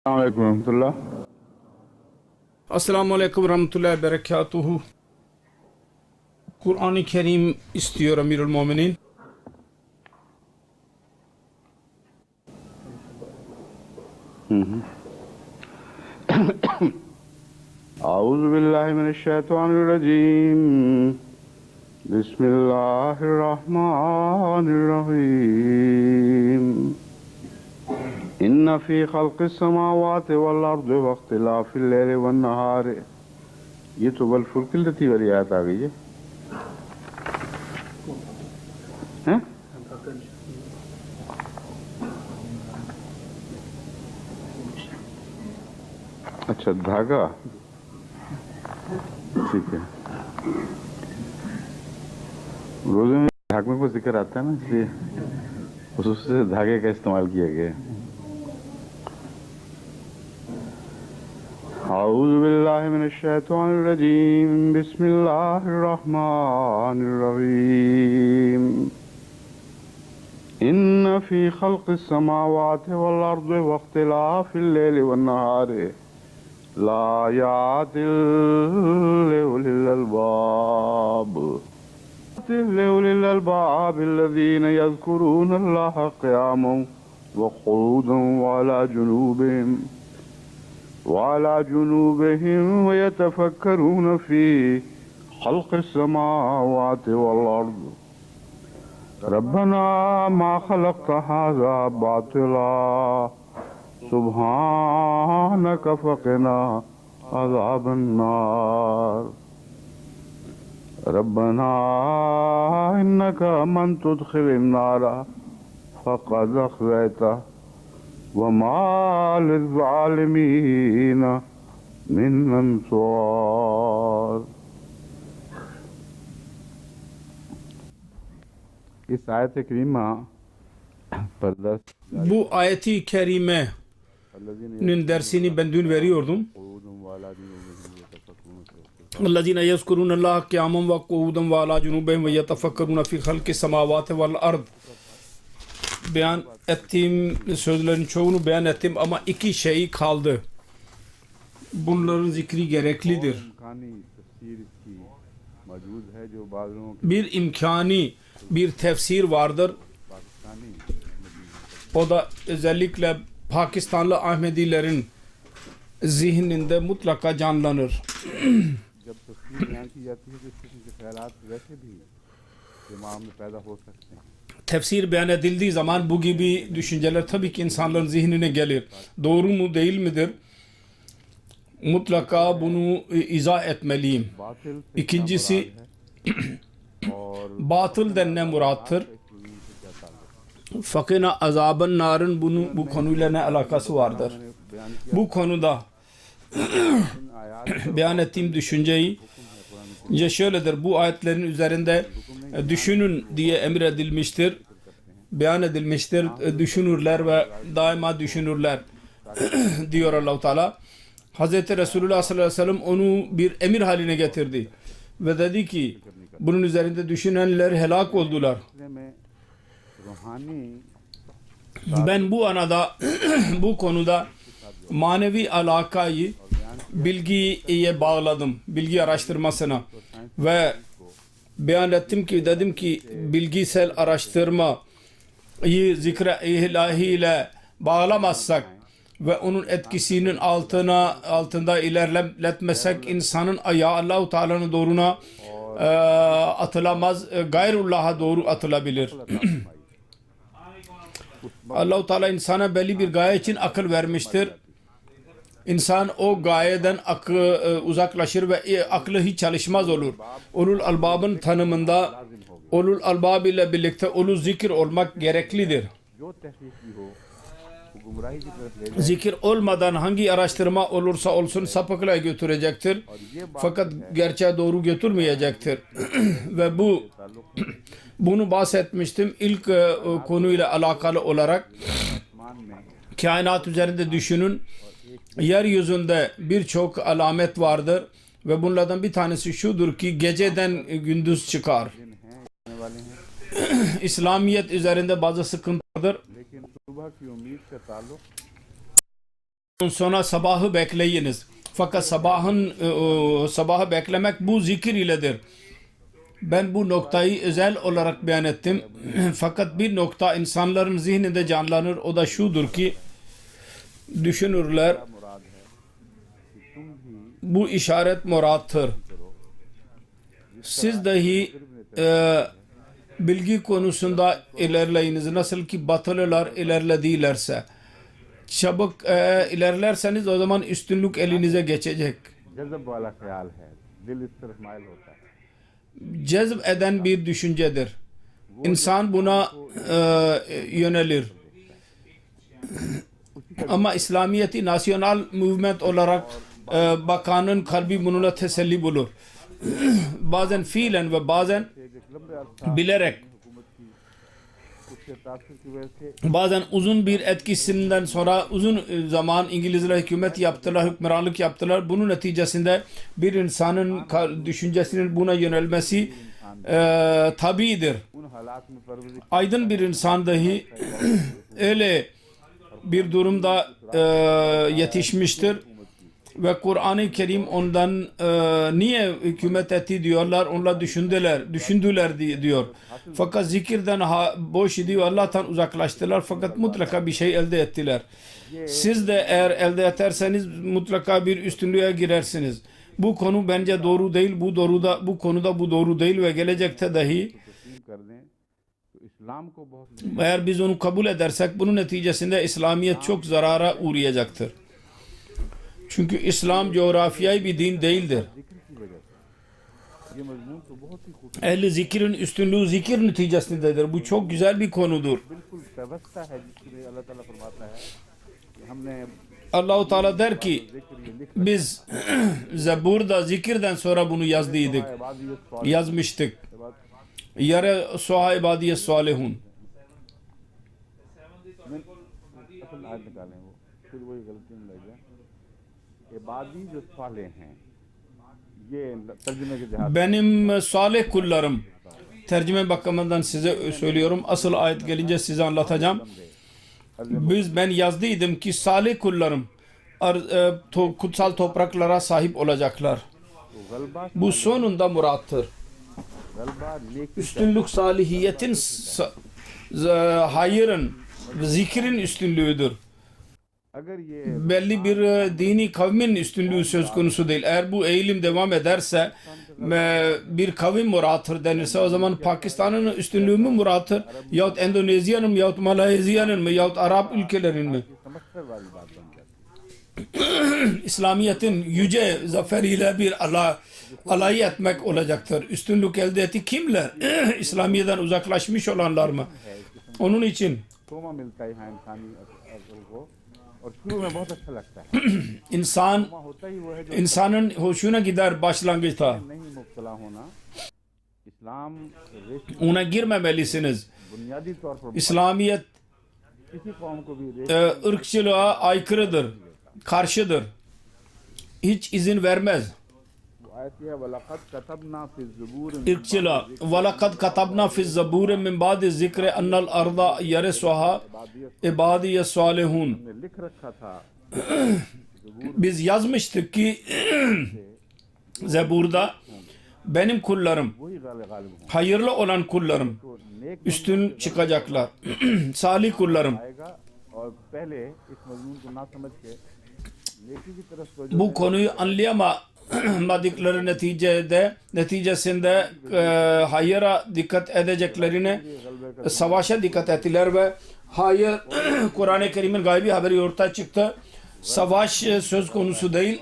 Assalamualaikum warahmatullah. Esselamu Aleyküm ve Rahmetullahi ve Berekatuhu. Kur'an-ı Kerim istiyor Emirül Müminin. Euzubillahimineşşeytanirracim. Bismillahirrahmanirrahim. İnne fî halqis semâvâti vel ardı ve ihtilâfil leyli ven nehâri. ये तो बल फुल्किल लती वाली आयत आ गई है हैं? अच्छा धागा ठीक है। रोज़े में धागे को जिक्र आता है ना, इसलिए उससे धागे का इस्तेमाल किया गया है। أعوذ بالله من الشيطان الرجيم بسم الله الرحمن الرحيم إن في خلق السماوات والأرض واختلاف الليل والنهار لآيات لأولي الألباب الذين يذكرون الله قياما وقعودا وعلى جنوبهم ويتفكرون في خلق السماوات والأرض ربنا ما خلقت هذا باطلا سبحانك فقنا عذاب النار ربنا إنك من تدخل النار فقد أخزيته وما للظالمين من أنصار. इस आयत करीमा पर दर्स Bu ayeti kerimenin dersini ben dün veriyordum. الذين يذكرون الله قياما وقعودا وعلى جنوبهم ويتفكرون في خلق السماوات والأرض. Beyan ettiğim sözlerin çoğunu beyan ettim ama iki şey kaldı. Bunların zikri gereklidir. Bir imkani bir tefsir vardır. O da özellikle Pakistanlı Ahmedilerin zihninde mutlaka canlanır. Tefsir beyan edildiği zaman bu gibi düşünceler tabii ki insanların zihnine gelir. Doğru mu değil midir? Mutlaka bunu izah etmeliyim. İkincisi batıl denilen murattır. Fakina azabın narın bu konuyla ne alakası vardır? Bu konuda beyan ettiğim düşünceyi ya şöyledir, bu ayetlerin üzerinde düşünün diye emredilmiştir, beyan edilmiştir. Düşünürler ve daima düşünürler diyor Allah-u Teala. Hz. Resulullah sallallahu aleyhi ve sellem onu bir emir haline getirdi ve dedi ki bunun üzerinde düşünenler helak oldular. Ben bu anada bu konuda manevi alakayı bilgiye bağladım, bilgi araştırmasına ve beyan ettim ki dedim ki bilgisel araştırmayı zikre ilahiyle bağlamazsak ve onun etkisinin altında ilerletmesek insanın ayağı Allah-u Teala'nın doğruna atılamaz, gayrullah'a doğru atılabilir. Allah-u Teala insana belli bir gaye için akıl vermiştir. İnsan o gayeden uzaklaşır ve aklı hiç çalışmaz olur. Ulul albabın tanımında ulul albab ile birlikte ulul zikir olmak gereklidir. Zikir olmadan hangi araştırma olursa olsun sapıklığa götürecektir. Fakat gerçeğe doğru götürmeyecektir. Ve bunu bahsetmiştim ilk konuyla alakalı olarak. Kainat üzerinde düşünün. Yeryüzünde birçok alamet vardır ve bunlardan bir tanesi şudur ki geceden gündüz çıkar. İslamiyet üzerinde bazı sıkıntılardır. sonra sabahı bekleyiniz. Fakat sabahı beklemek bu zikir iledir. Ben bu noktayı özel olarak beyan ettim. Fakat bir nokta insanların zihninde canlanır. O da şudur ki düşünürler, bu işaret murattır. Siz dahi bilgi konusunda ilerleyiniz. Nasıl ki Batılılar ilerledilerse. Çabuk ilerlerseniz o zaman üstünlük elinize geçecek. जज़ब वाला ख्याल है, दिल इस तरफ माइल होता है। Cezb eden bir düşüncedir. İnsan buna yönelir. Ama İslamiyet'i nasyonal movement olarak bakanın kalbi bununla teselli bulur. Bazen fiilen ve bazen bilerek, उसके तासुर की वजह से bazen uzun bir etkisinden sonra uzun zaman İngilizler hükümet yaptılar, hükümranlık yaptılar. Bunun neticesinde bir insanın düşüncesinin buna yönelmesi tabidir. उन हालात में परवरिश Aydın bir insan dahi öyle bir durumda yetişmiştir ve Kur'an-ı Kerim ondan niye hükümet etti diyorlar, onlar düşündüler diyor. Fakat zikirden boş idi, Allah'tan uzaklaştılar fakat mutlaka bir şey elde ettiler. Siz de eğer elde ederseniz mutlaka bir üstünlüğe girersiniz. Bu konu bence doğru değil, bu konuda bu doğru değil ve gelecekte dahi तस्लीम कर दें तो इस्लाम को बहुत eğer biz onu kabul edersek bunun neticesinde İslamiyet çok zarara uğrayacaktır. Çünkü İslam coğrafyayı bir din değildir. जिक्र की वजह से ये मजमून तो बहुत ही खूबसूरत Ehli zikrin üstünlüğü zikir neticesindedir. Bu çok güzel bir konudur. बिल्कुल व्यवस्था है जिसमें अल्लाह ताला फरमाता है कि हमने Allah-u Teala der ki जिक्र ये लिख biz Zebur'da zikirden sonra bunu yazdıydık. इबादियत सवाल Yazmıştık. के बाद Yare suha ibadiye salihun. मैं असल आज निकालें वो फिर वही गलती में लग जाए इबादी जो साले हैं ये तर्जुमे के जहाज Benim salih kullarım. Tercüme bakımından size söylüyorum. Asıl ayet gelince size anlatacağım. Ben yazdıydım ki salih kullarım kutsal topraklara sahip olacaklar. तो गलबा Bu sonunda murattır. गलबा नेकी Üstünlük salihiyetin, hayırın, zikrin üstünlüğüdür. अगर ये Belli bir dini kavmin üstünlüğü söz konusu değil. Eğer bu eğilim devam ederse bir kavim murattır denirse o zaman Pakistan'ın üstünlüğü mü murattır? Yahut Endonezya'nın mı yahut Malezya'nın mı yahut Arap ülkelerin mi? समझकर वाली बात बन जाती है। İslamiyet'in yüce zaferiyle bir alay etmek olacaktır. Üstünlük elde etti kimler? İslamiyet'ten uzaklaşmış olanlar mı? Onun için Soma मिलता है यहाँ इंसानी अक्ल को और शुरू में बहुत अच्छा लगता है insan सोमा होता ही वो है जो insanın hoşuna gider başlangıçta. नहीं मुब्तला होना इस्लाम रेशमी Ona girmemelisiniz. बुनियादी तौर पर İslamiyet किसी कौम को भी ırkçılığa aykırıdır, karşıdır. Hiç izin vermez वो आयत है वलक़द कतबना फी ज़ुबूर ırkçılığa. وَلَقَدْ كَتَبْنَا فِي الزَّبُورِ مِنْ بَعْدِ الذِّكْرِ أَنَّ الْأَرْضَ يَرِثُهَا عِبَادِيَ الصَّالِحُونَ. ने लिख रखा था Biz yazmıştık ki Zebur'da benim kullarım, वही गालिब हों hayırlı olan kullarım तो नेक üstün çıkacaklar. Salih kullarım. आएगा और पहले इस मजमून को ना समझ के नेकी की तरफ तवज्जो Bu konuyu anlayamadıkları neticesinde hayıra dikkat edeceklerine savaşa dikkat ettiler ve hayır Kur'an-ı Kerim'in gaybi haberi ortaya çıktı. Savaş söz konusu değil.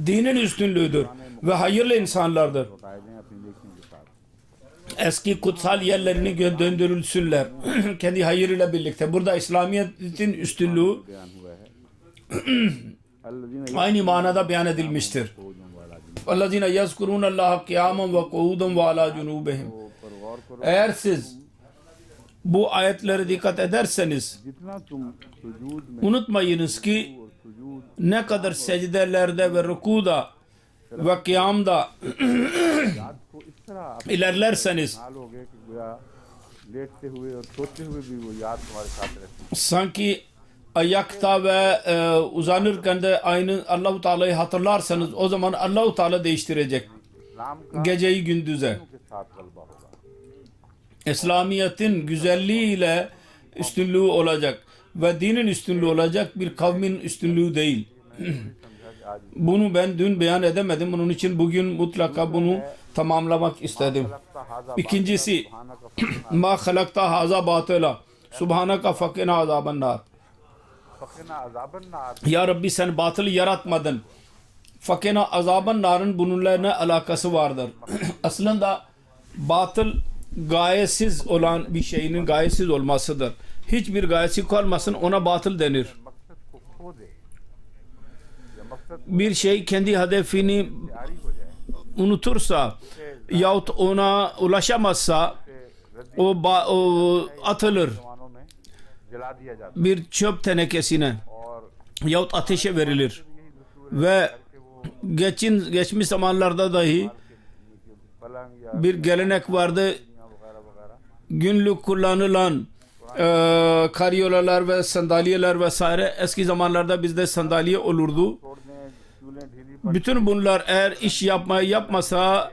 Dinin üstünlüğüdür ve hayırlı insanlardır. लौटाए दें अपनी नेकियों के साथ Eski kutsal yerlerini döndürülsünler. Kendi hayırıyla birlikte. Burada İslamiyet'in üstünlüğü बयान हुआ है अल्लज़ीना aynı manada beyan edilmiştir. यक़ूलून वाला اَلَّذِينَ يَذْكُرُونَ اللّٰهَ قِيَامًا وَقُعُودًا وَعَلَى جُنُوبِهِمْ. पर गौर करो Eğer siz bu ayetlere dikkat ederseniz जितना तुम सुजूद में unutmayınız ki और सुजूद ne kadar secdelerde ve rükuda ve kıyamda याद को इस तरह ilerlerseniz हाल हो गए कि गोया लेटते हुए और सोते हुए भी वो याद तुम्हारे साथ रहती sanki ayakta ve uzanırken de aynı Allah-u Teala'yı hatırlarsanız o zaman Allah-u Teala değiştirecek इस्लाम का geceyi gündüze. के साथ गलबा होगा. İslamiyet'in güzelliğiyle üstünlüğü olacak ve dinin üstünlüğü olacak, bir kavmin üstünlüğü değil. Bunu ben dün beyan edemedim. Onun için bugün mutlaka bunu tamamlamak istedim. İkincisi, ma halakta haza batıla subhanaka fakina azaban nar. फकिना अज़ाबन नार Ya Rabbi sen batılı yaratmadın. Fakina azaban narın bununla ne alakası vardır? Aslında batıl gayesiz olan bir şeyin gayesiz olmasıdır. Hiçbir gayesi kalmasın ona batıl denir. मकसद को खो दे या मकसद Bir şey kendi hedefini जारी हो जाए unutursa yahut ona ulaşamazsa o atılır जमानों में जला दिया जाता bir çöp tenekesine और yahut ateşe verilir ve geçmiş zamanlarda dahi पलंग या bir gelenek vardı, वगैरह वगैरह günlük kullanılan karyolalar ve sandalyeler vesaire, eski zamanlarda bizde sandalye olurdu. तोड़ने चूल्हे ढीली Bütün bunlar eğer iş yapmasa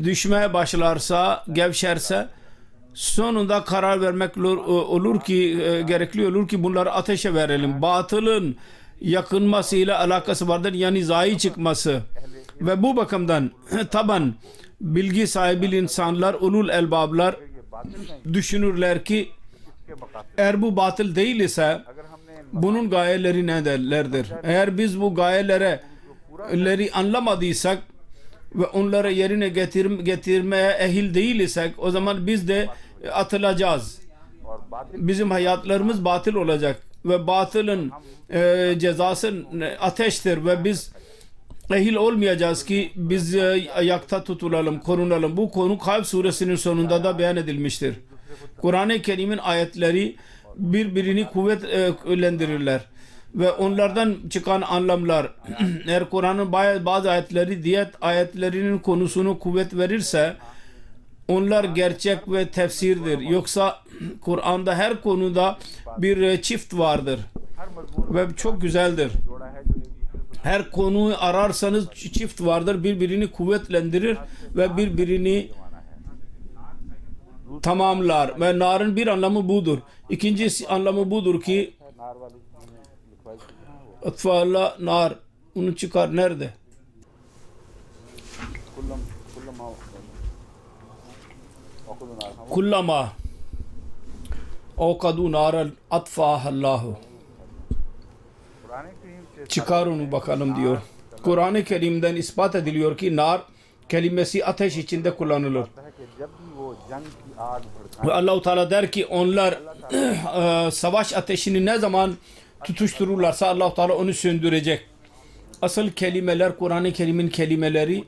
düşmeye başlarsa, gevşerse sonunda karar vermek olur ki gerekli olur ki bunları ateşe verelim. Batılın yakınmasıyla alakası vardır, yani zayi çıkması. Ve bu bakımdan taban bilgi sahibi insanlar, ulul elbablar ये बातें नहीं düşünürler ki के मकासद eğer bu batıl değil ise अगर हमने इन bunun gayeleri nelerdir? Eğer biz bu gayeleri anlamadıysak ve onları yerine getirmeye ehil değil isek o zaman biz de atılacağız. और बातें Bizim hayatlarımız batıl olacak ve batılın cezası ateştir ve biz ehil olmayacağız ki biz ayakta tutulalım, korunalım. Bu konu Kaf suresinin sonunda da beyan edilmiştir. Kur'an-ı Kerim'in ayetleri birbirini kuvvetlendirirler ve onlardan çıkan anlamlar eğer Kur'an'ın bazı ayetleri diğer ayetlerinin konusunu kuvvet verirse onlar gerçek ve tefsirdir. Yoksa Kur'an'da her konuda bir çift vardır हर मजमून ve çok güzeldir. जोड़ा है जो एक दूसरे को Her konuyu ararsanız çift vardır, birbirini kuvvetlendirir ve birbirini tamamlar ve narın bir anlamı budur. İkinci anlamı budur ki नार वाली लिखवाई थी atfala nar, onu çıkar nerede? कुल्लम कुल्लम औकुद नार हाँ Kullama avkadu naral atfahallahu. पुराने करीम से Çıkar onu bakalım diyor. Kur'an-ı Kerim'den ispat ediliyor ki nar kelimesi ateş içinde kullanılır. है कि जब भी वो जंग की आग भड़काए Ve Allah-u Teala der ki onlar savaş ateşini ne zaman tutuştururlarsa Allah-u Teala onu söndürecek. Asıl kelimeler Kur'an-ı Kerim'in kelimeleri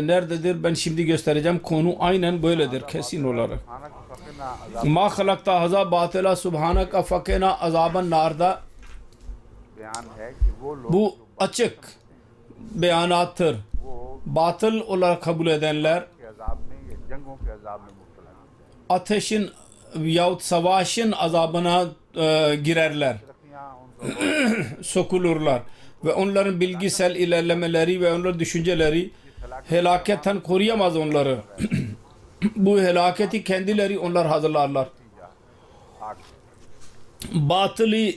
nerededir? Ben şimdi göstereceğim. Konu aynen böyledir kesin olarak. खाना को फकना अजाब Ma halakta haza batıla subhanaka fakena azaban narda. बयान है कि वो लोग Bu açık beyanattır. वो Batıl olarak kabul edenler के अजाब में या जंगों के अजाब में मुब्तला हैं। ateşin yahut savaşın azabına girerler. तरक्कियां उन Sokulurlar ve onların bilgisel ilerlemeleri ve onların düşünceleri helaketten koruyamaz onları. Bu helaketi kendileri onlar hazırlarlar. आग Batılı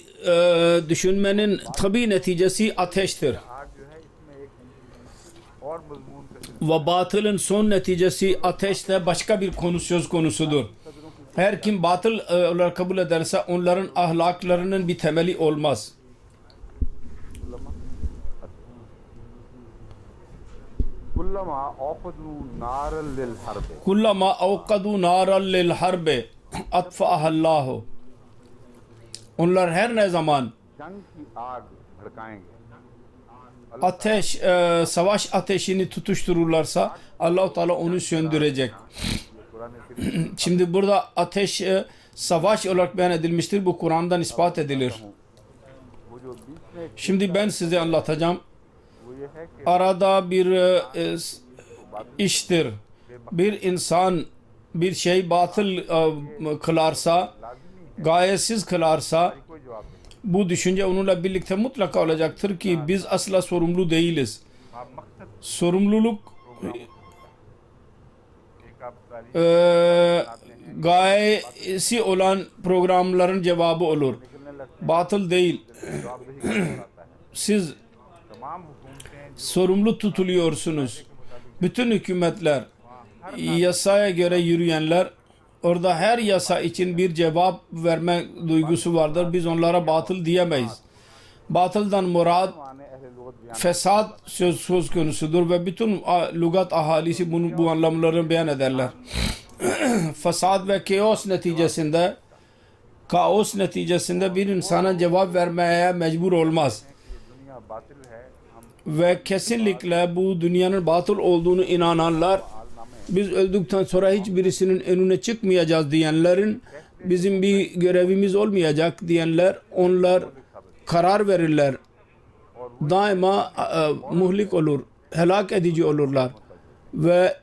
düşünmenin tabi neticesi ateştir. आग जो है इसमें एक और मजमून का Ve batılın son neticesi ateşte başka bir konu söz konusudur. Her kim batıl olarak kabul ederse onların ahlaklarının bir temeli olmaz. कुल्लमा औक़दू नारल लिल herb Kullama avkadu naral lil harbe atfa'ahallahu. Onlar her ne zaman जंग की आग भड़काएंगे ateş savaş ateşini tutuştururlarsa Allah-u Teala onu söndürecek. Quran शरीफ Şimdi burada ateş savaş olarak beyan edilmiştir. Bu Kur'an'dan ispat edilir. वो जो बीच में Şimdi ben size anlatacağım. वो ये है कि Arada bir iştir. Bir insan bir şey batıl kılarsa gayesiz kılarsa कोई जवाब नहीं। bu düşünce onunla birlikte mutlaka olacaktır ki biz asla sorumlu değiliz. आप मकसद Sorumluluk एक आप तारीफ gayesi olan programların cevabı olur. निकलने लगते Batıl değil. हैं, जवाबदेही का दौर आता है। Siz तमाम हुकूमतें sorumlu tutuluyorsunuz. Bütün hükümetler, yasaya göre yürüyenler, orada her yasa için bir cevap verme duygusu vardır. Biz onlara batıl diyemeyiz. Batıldan murad माने अहले लुगत बयान fesat söz konusudur ve bütün lügat ahalisi bu anlamlarını beyan ederler. Fesat ve kaos neticesinde bir insana cevap vermeye mecbur olmaz. दुनिया बातिल है, हम Ve kesinlikle bu dünyanın batıl olduğunu inananlar, biz öldükten sonra hiçbirisinin önüne çıkmayacağız diyenlerin, bizim bir görevimiz olmayacak diyenler, onlar karar verirler. Daima muhlik olur, helak edici olurlar. Ve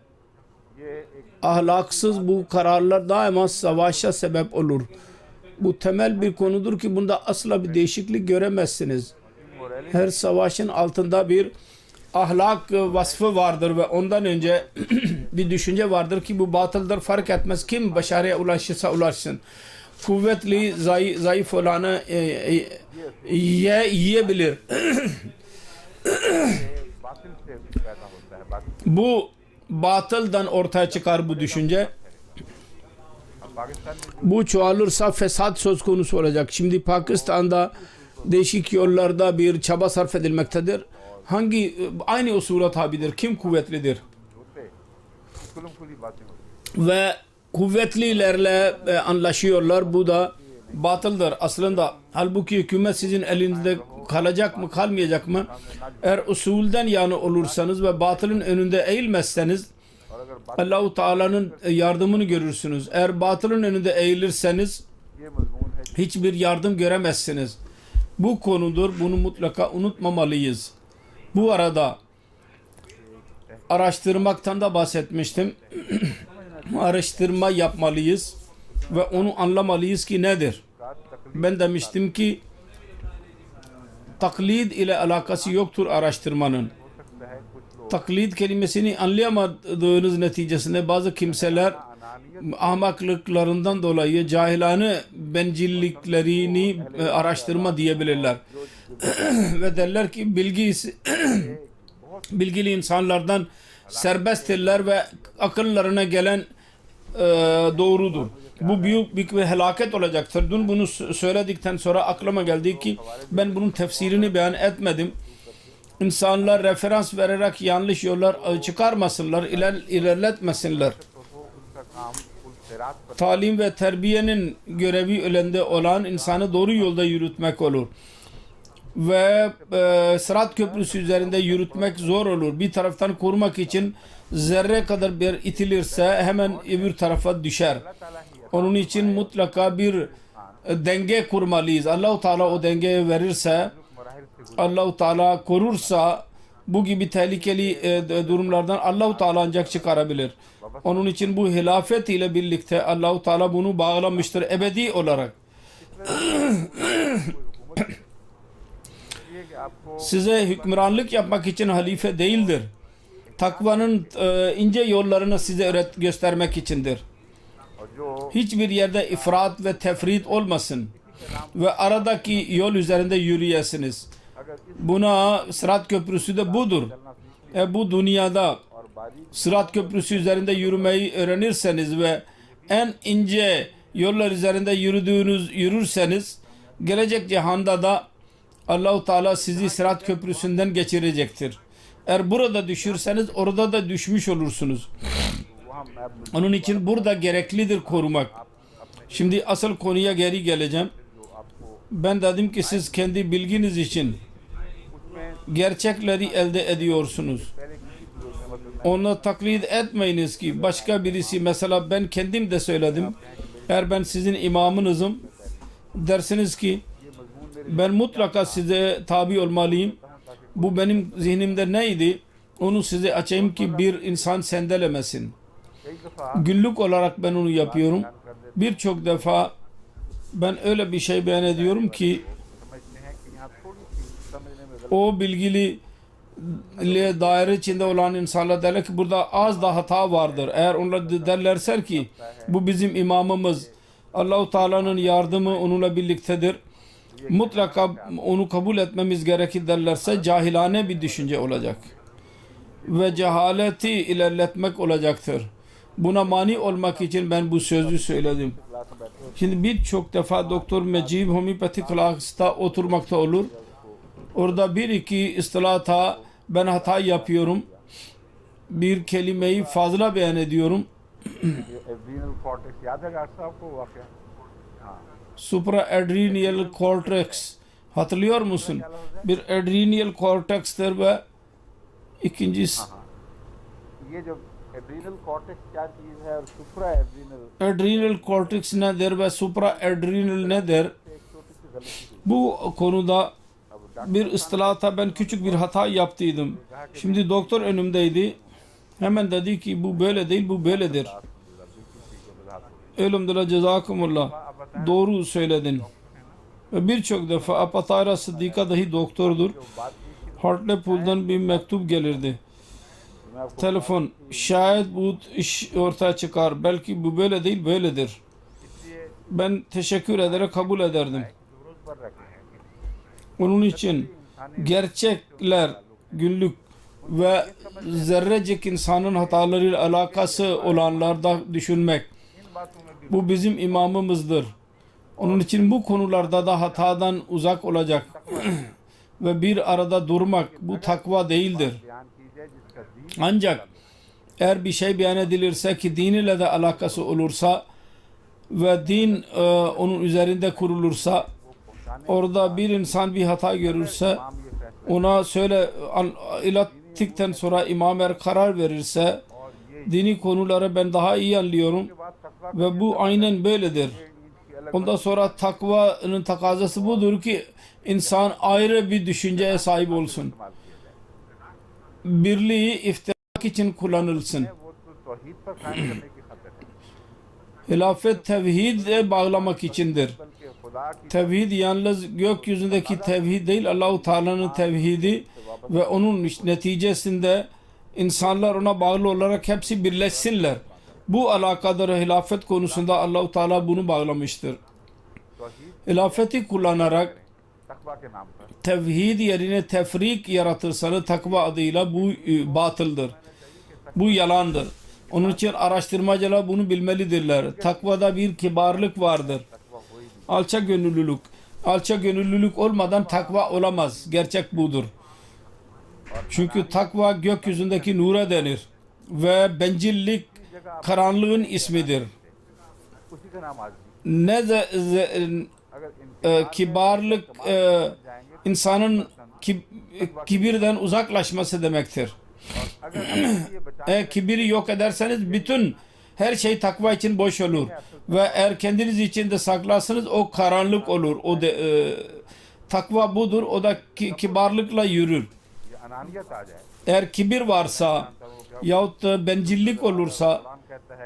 ये एक ahlaksız bu kararlar daima savaşa sebep olur. Bu temel bir konudur ki bunda asla bir değişiklik göremezsiniz. Her savaşın altında bir ahlak vasfı vardır ve ondan önce bir düşünce vardır ki bu batıldır, fark etmez kim başarıya ulaşırsa ulaşsın. Kuvvetli, zayıf olanı yiyebilir. बातिल से पैदा होता है। बातिल Bu batıldan ortaya çıkar bu düşünce. अब पाकिस्तान में Bu çoğalırsa fesat söz konusu olacak. Şimdi Pakistan'da değişik yollarda bir çaba sarf edilmektedir. Aynı usula tabidir. Kim kuvvetlidir? होते खुलम खुली बातें होती Ve kuvvetlilerle anlaşıyorlar. Bu da batıldır aslında. Halbuki hükümet sizin elinizde kalacak mı, kalmayacak mı? Eğer usulden yana olursanız ve batılın önünde eğilmezseniz और अगर Allah-u Teala'nın yardımını görürsünüz. Eğer batılın önünde eğilirseniz ये मजमून है hiçbir yardım göremezsiniz. Bu konudur. Bunu mutlaka unutmamalıyız. Bu arada araştırmaktan da bahsetmiştim. Araştırma yapmalıyız ve onu anlamalıyız ki nedir? Ben demiştim ki taklid ile alakası yoktur araştırmanın. हो सकता है कुछ लोग Taklid kelimesini anlayamadığınız neticesinde bazı kimseler ahmaklıklarından dolayı cahilane bencilliklerini araştırma diyebilirler. Ve derler ki bilgili insanlardan serbesttirler ve akıllarına gelen doğrudur. Bu büyük bir helaket olacaktır. Dün bunu söyledikten sonra aklıma geldi ki ben bunun tefsirini beyan etmedim. İnsanlar referans vererek yanlış yollar çıkarmasınlar, ilerletmesinler. उसका काम उस सिरात पर Talim ve terbiyenin görevi önünde olan insanı doğru yolda yürütmek olur. Ve Sırat Köprüsü üzerinde yürütmek zor olur. Bir taraftan korumak için zerre kadar bir itilirse hemen öbür tarafa düşer. Onun için mutlaka bir denge kurmalıyız. Allah-u Teala o dengeyi verirse, मराहिल से Allah-u Teala korursa bu gibi tehlikeli durumlardan Allah-u Teala ancak çıkarabilir. Onun için bu hilafet ile birlikte Allah-u Teala bunu bağlamıştır ebedi olarak. ये कि आपको Size hükümranlık yapmak için halife değildir. Takvanın ince yollarını size göstermek içindir. और जो Hiçbir yerde ifrat ve tefrit olmasın. Ve aradaki yol üzerinde yürüyesiniz. अगर इस Buna Sırat Köprüsü de budur. Bu dünyada और बारीक Sırat Köprüsü üzerinde yürümeyi öğrenirseniz ve en ince yollar üzerinde yürürseniz gelecek cihanda da Allah-u Teala sizi Sırat Köprüsü'nden geçirecektir. Eğer burada düşürseniz orada da düşmüş olursunuz. वहाँ मैं अपने Onun için burada gereklidir korumak. Şimdi asıl konuya geri geleceğim. जो आपको Ben dedim ki siz kendi bilginiz için उसमें gerçekleri elde ediyorsunuz. पहले किसी को मतलब Onu taklit etmeyiniz ki başka birisi, mesela ben kendim de söyledim. Eğer ben sizin imamınızım dersiniz ki ben mutlaka size tabi olmalıyım. Bu benim zihnimde neydi? Onu size açayım ki bir insan sendelemesin. कई दफा Günlük olarak ben onu yapıyorum. Birçok defa Ben öyle bir şey beyan ediyorum ki o bilgili daire içinde olan insanlar derler ki burada az da hata vardır. Eğer onlar derlerse ki bu bizim imamımız, Allah-u Teala'nın yardımı onunla birliktedir, mutlaka onu kabul etmemiz gerekir derlerse cahilane bir düşünce olacak ve cehaleti ilerletmek olacaktır. Buna mani olmak için ben bu sözü söyledim. Şimdi birçok defa Doktor Mecib homeopati klasta oturmakta olur. Orada bir iki istilata ben hata yapıyorum. Bir kelimeyi fazla beyan ediyorum. Supraadrenal cortex. Hatırlıyor musun? Bir adrenal cortex'tir ve ikincisi adrenal cortex nedir ve supraadrenal nedir? Bu konuda bir istilata ben küçük bir hata yaptıydım. Şimdi doktor önümdeydi. Hemen dedi ki bu böyle değil, bu böyledir. Elhamdülillah, cezakumullah. Doğru söyledin. Ve birçok defa Apatayra Sıddika dahi doktordur. Hartlepool'dan bir mektup gelirdi. Telefon, şayet bu iş ortaya çıkar, belki bu böyle değil, böyledir. Ben teşekkür ederek kabul ederdim. Onun için gerçekler, günlük ve zerrecik insanın hatalarıyla alakası olanlarda düşünmek. Bu bizim imamımızdır. Onun için bu konularda da hatadan uzak olacak ve bir arada durmak bu takva değildir. Ancak eğer bir şey beyan edilirse ki din ile de alakası olursa ve din onun üzerinde kurulursa, orada bir insan bir hata görürse ona ilettikten sonra imam eğer karar verirse dini konuları ben daha iyi anlıyorum ve bu aynen böyledir. Ondan sonra takvanın takazası budur ki insan ayrı bir düşünceye sahip olsun. Birliği iftirak için kullanılsın. Hilafet tevhide bağlamak içindir. Tevhid yalnız gökyüzündeki tevhid değil, Allah-u Teala'nın tevhidi ve onun neticesinde insanlar ona bağlı olarak hepsi birleşsinler. Bu alakadır. Hilafet konusunda Allah-u Teala bunu bağlamıştır. Hilafeti kullanarak tevhid yerine tefrik yaratırsanız takva adıyla bu batıldır. Bu yalandır. Onun için araştırmacılar bunu bilmelidirler. Takvada bir kibarlık vardır. Alçak gönüllülük. Alçak gönüllülük olmadan takva olamaz. Gerçek budur. Çünkü takva gökyüzündeki nura denir. Ve bencillik karanlığın ismidir. Kibarlık insanın kibirden uzaklaşması demektir. Eğer kibiri yok ederseniz bütün her şey takva için boş olur. Ve eğer kendiniz için de saklarsınız o karanlık olur. O da takva budur. O da kibarlıkla yürür. Eğer kibir varsa yahut bencillik olursa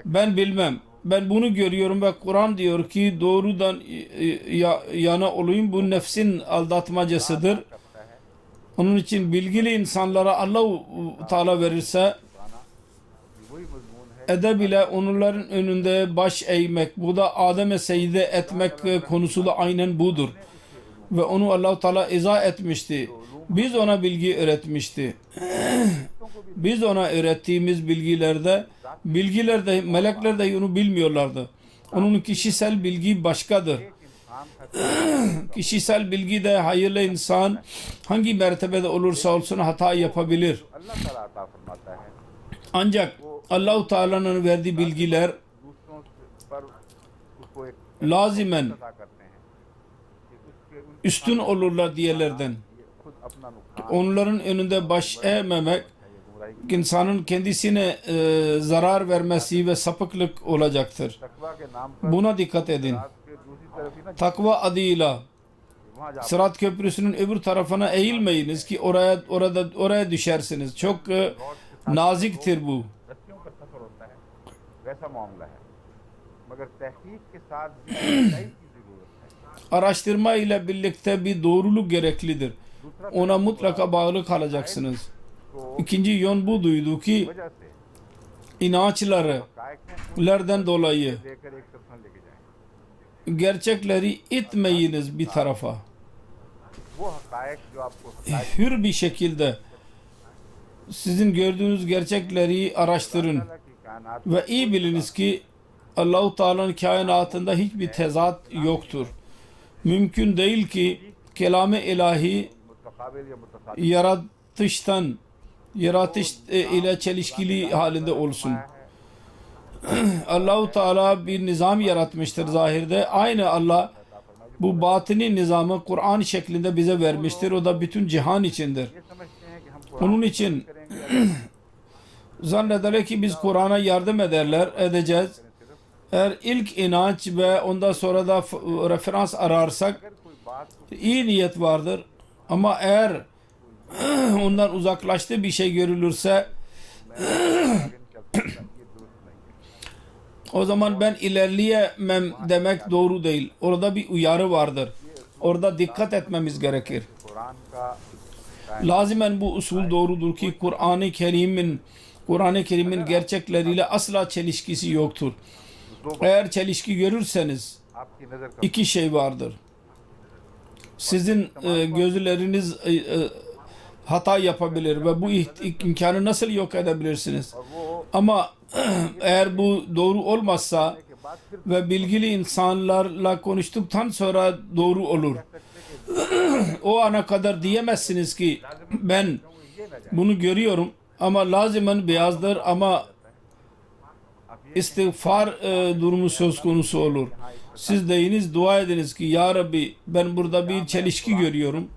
ben bilmem. Ben bunu görüyorum ve Kur'an diyor ki doğrudan yana olayım. Bu nefsin aldatmacasıdır. Onun için bilgili insanlara Allah-u Teala verirse edeb ile onların önünde baş eğmek, bu da Adem'e secde etmek konusu da aynen budur. Ve onu Allah-u Teala izah etmişti. Biz ona bilgi öğretmişti. Biz ona öğrettiğimiz bilgilerde melekler de onu bilmiyorlardı. Onun kişisel bilgi başkadır. Kişisel bilgi de hayırlı insan hangi mertebede olursa olsun hata yapabilir. Ancak Allah-u Teala'nın verdiği bilgiler lazimen üstün olurlar diğerlerden. Onların önünde baş eğmemek insanın kendisine zarar vermesi ve sapıklık olacaktır. Buna dikkat edin. Takva adıyla Sırat Köprüsü'nün öbür tarafına eğilmeyiniz ki oraya düşersiniz. Çok naziktir bu. araştırma ile birlikte bir doğruluk gereklidir. Ona mutlaka bağlı kalacaksınız. İkinci yön bu duydu ki वजह से inançlardan dolayı लेकर एक तरफ लेके जाए gerçekleri itmeyiniz bir tarafa. वो हकायक जो आपको Hür bir şekilde sizin gördüğünüz gerçekleri araştırın की कायनात ve iyi biliniz ki Allah-u Teala'nın kainatında hiçbir tezat yoktur. Mümkün değil ki kelam-ı ilahi मुतकाबिल या मुतसाद yaratış ile çelişkili halinde olsun. Allah-u Teala bir nizam yaratmıştır zahirde. Aynı Allah bu batini nizamı Kur'an şeklinde bize vermiştir. O da bütün cihan içindir. ये समझते हैं कि हम Onun için zannederler ki biz Kur'an'a yardım edeceğiz. Eğer ilk inanç ve ondan sonra da referans ararsak कोई बात iyi niyet vardır. Ama eğer ondan uzaklaştığı bir şey görülürse o zaman ben ilerleyemem demek doğru değil. Orada bir uyarı vardır. Orada dikkat etmemiz gerekir. Quran का Lazimen bu usul doğrudur ki Kur'an-ı Kerim'in gerçekleriyle asla çelişkisi yoktur. Eğer çelişki görürseniz आपकी नजर का iki şey vardır. Sizin gözleriniz hata yapabilir ve bu imkanı nasıl yok edebilirsiniz? Ama eğer bu doğru olmazsa के बाद फिर ve bilgili insanlarla konuştuktan sonra doğru olur. O ana kadar diyemezsiniz ki ben bunu görüyorum ama lazimen beyazdır ama istiğfar durumu söz konusu olur. Siz deyiniz, dua ediniz ki ya Rabbi ben burada bir çelişki görüyorum.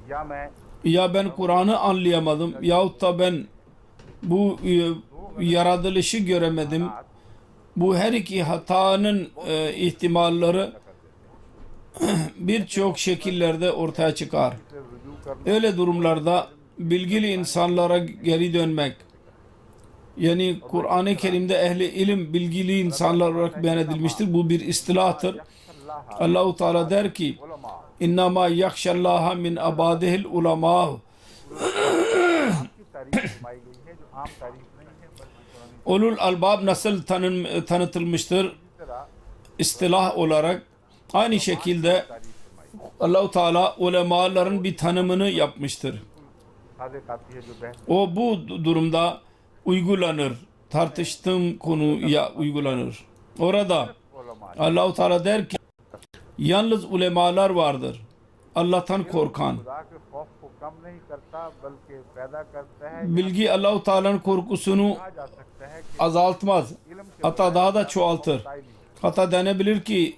या मैं Ya ben Kur'an'ı anlayamadım yahut da ben bu yaratılışı göremedim. Bu her iki hatanın ihtimalleri birçok şekillerde ortaya çıkar. से रुजू कर Öyle durumlarda bilgili insanlara geri dönmek, yani Kur'an-ı Kerim'de ehli ilim bilgili insanlar olarak beyan edilmiştir. Bu bir istilahtır. Allah-u Teala der ki उलमा İnnemâ yakşallâha min abâdihil ulemâh. की तारीफ फरमाई गई है जो आम तारीफ नहीं है बल्कि Quran Ulul albab nasıl tanıtılmıştır की तरह istilah olarak, aynı şekilde तारीफ फरमाई Allah-u Teala ulemaların bir tanımını yapmıştır. Sadiq आती है जो बहस O bu durumda uygulanır. Tartıştığım konuya uygulanır. Orada उलमा Allah-u Teala der ki yalnız ulemalar vardır. Allah'tan korkan. खुदा के खौफ को कम नहीं करता बल्कि पैदा करता है Bilgi Allah-u Teala'nın korkusunu कहा जा सकता है कि azaltmaz. इल्म के Hatta daha da çoğaltır. ताई नहीं Hatta denebilir ki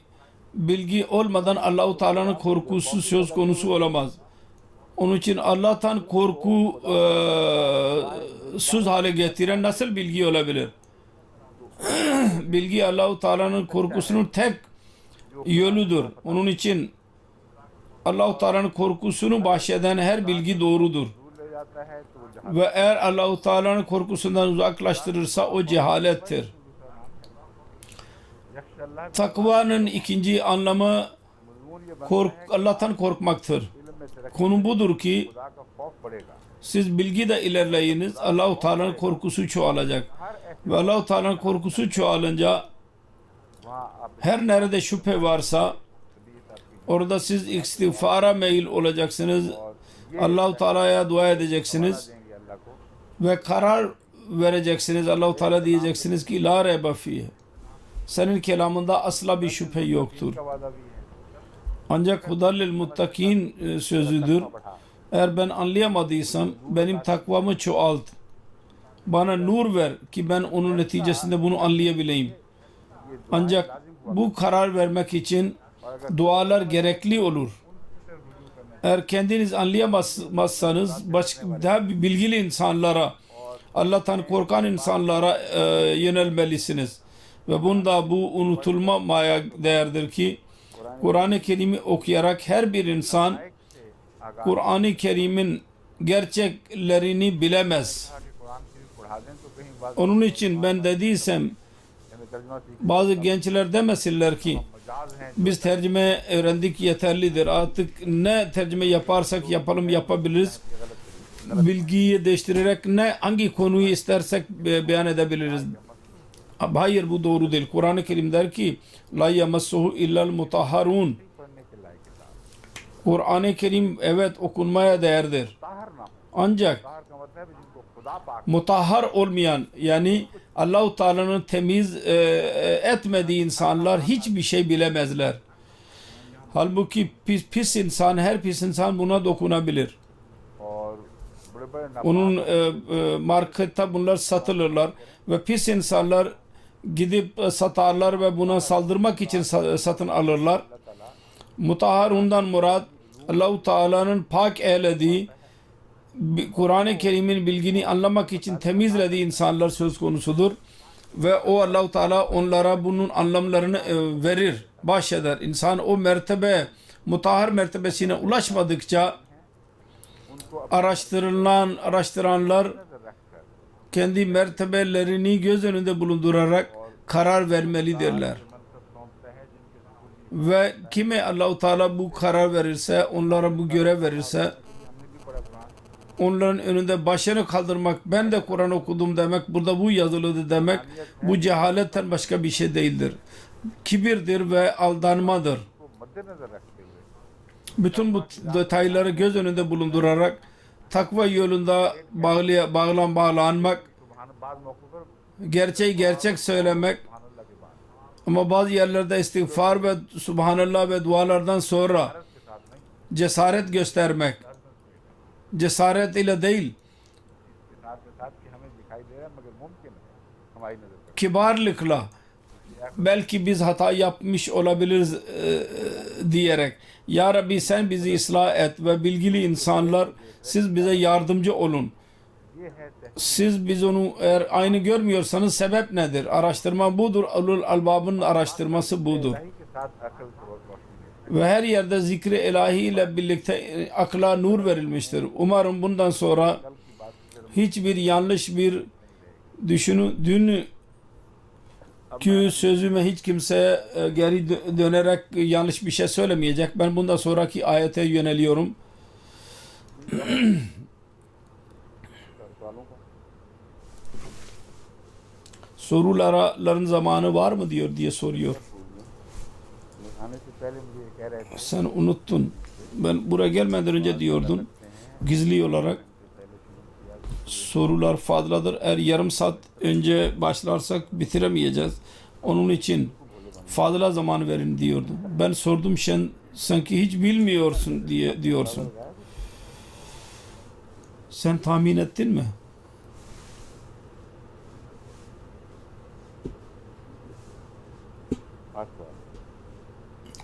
bilgi olmadan Allah-u Teala'nın korkusu söz konusu olamaz. Onun için Allah'tan korku söz hale getiren nasıl bilgi olabilir? Bilgi Allah-u Teala'nın korkusunun tek yoludur. Onun için Allah-u Teala'nın korkusunu bahşeden her bilgi doğrudur. दूर ले जाता है तो वो जहां Ve eğer Allah-u Teala'nın korkusundan uzaklaştırırsa o cehalettir. यक्षल्लाह Takvanın ikinci anlamı मजमून ये Allah'tan korkmaktır. इल्म में तरक्की Konu budur ki खुदा का खौफ बढ़ेगा siz bilgide ilerleyiniz, Allah-u Teala'nın korkusu çoğalacak. हर ऐसे Ve Allah-u Teala'nın korkusu çoğalınca वहाँ आप her nerede şüphe varsa तबीयत आपकी orada siz istiğfara meyil olacaksınız. Allah-u Teala'ya dua edeceksiniz देंगे अल्लाह को ve karar vereceksiniz. Allah-u Teala diyeceksiniz ki la reybe fîh. Senin kelamında asla bir şüphe yoktur. का वादा भी है Ancak hudallil muttakin sözüdür. बढ़ा Eğer ben anlayamadıysam benim takvamı çoğalt. Bana nur ver ki ben onun neticesinde bunu anlayabileyim. Ancak bu karar vermek için dualar gerekli olur. Eğer kendiniz anlayamazsanız başka daha bilgili insanlara, Allah'tan korkan insanlara yönelmelisiniz. Ve bunda bu unutulmamaya değerdir ki Kur'an-ı Kerim'i okuyarak her bir insan से आगाह Kur'an-ı Kerim'in gerçeklerini bilemez. कि कुरान शरीफ पढ़ा दें तो कहीं बात Onun için ben dediysem हमें तर्जुमा सीख bazı gençler demesinler ki Biz tercüme öğrendik, yeterlidir. Artık ne tercüme yaparsak yapalım yapabiliriz. Bilgiyi değiştirerek hangi konuyu istersek beyan edebiliriz. Hayır, bu doğru değil. Kur'an-ı Kerim der ki la yamassuhu illal mutahharun. Kur'an-ı Kerim evet okunmaya değerdir. Ancak mutahhar olmayan, yani Allah-u Teala'nın temiz etmediği insanlar hiçbir şey bilemezler. Halbuki pis insan, her pis insan buna dokunabilir. Onun markette bunlar satılırlar ve pis insanlar gidip satarlar ve buna saldırmak için satın alırlar. Mutahharundan murad Allah-u Teala'nın pak eylediği, Kur'an-ı Kerim'in bilgini anlamak için temizlediği insanlar söz konusudur. Ve o Allah-u Teala onlara bunun anlamlarını verir, bahşeder. İnsan o mutahhar mertebesine ulaşmadıkça araştıranlar kendi mertebelerini göz önünde bulundurarak karar vermelidirler. Ve kime Allah-u Teala bu karar verirse, onlara bu görev verirse, onların önünde başını kaldırmak, ben de Kur'an okudum demek, burada bu yazılıdır demek, bu cehaletten başka bir şey değildir. Kibirdir ve aldanmadır. Bütün bu detayları göz önünde bulundurarak takva yolunda bağlanmak, gerçek söylemek, ama bazı yerlerde istiğfar ve Subhanallah ve dualardan sonra cesaret göstermek, cesaret ile değil, kibarlıkla, belki biz hata yapmış olabiliriz diyerek, Ya Rabbi sen bizi ıslah et ve bilgili insanlar siz bize yardımcı olun. Siz biz onu eğer aynı görmüyorsanız sebep nedir? Araştırma budur. Ulul albabın araştırması budur. Ve her yerde zikri ilahi ile birlikte akla nur verilmiştir. Umarım bundan sonra hiçbir yanlış bir dünkü sözüme hiç kimseye geri dönerek yanlış bir şey söylemeyecek. Ben bundan sonraki ayete yöneliyorum. Soruların zamanı var mı diye soruyor. Sen unuttun. Ben buraya gelmeden önce diyordun. Gizli olarak sorular fazladır. Eğer yarım saat önce başlarsak bitiremeyeceğiz. Onun için fazla zaman verin diyordu. Ben sordum, sen sanki hiç bilmiyorsun diyorsun. Sen tahmin ettin mi?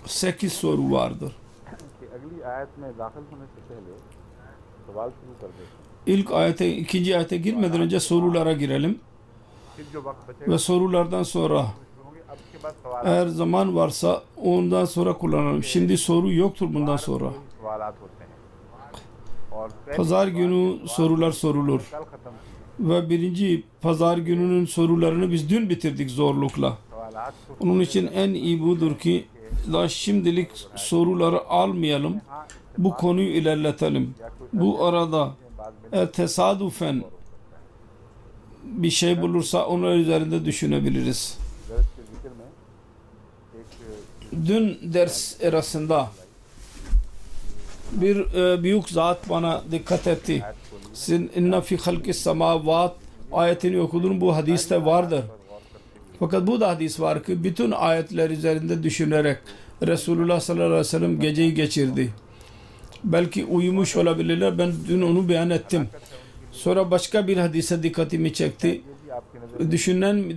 8 soru vardır. İlk ayete, ikinci ayete girmeden önce sorulara girelim. Ve sorulardan sonra eğer zaman varsa ondan sonra kullanalım. Şimdi soru yoktur bundan sonra. Pazar günü sorular sorulur. Ve birinci pazar gününün sorularını biz dün bitirdik zorlukla. Onun için en iyi budur ki daha şimdilik soruları almayalım. Bu konuyu ilerletelim. Bu arada tesadüfen bir şey bulursa onlar üzerinde düşünebiliriz. Dün ders arasında bir büyük zat bana dikkat etti. Sizin inna fi halkis semavat ayetini okudun, bu hadiste vardır. Fakat bu da hadis var ki bütün ayetler üzerinde düşünerek Resulullah sallallahu aleyhi ve sellem geceyi geçirdi. Belki uyumuş olabilirler. Ben dün onu beyan ettim. Sonra başka bir hadise dikkatimi çekti.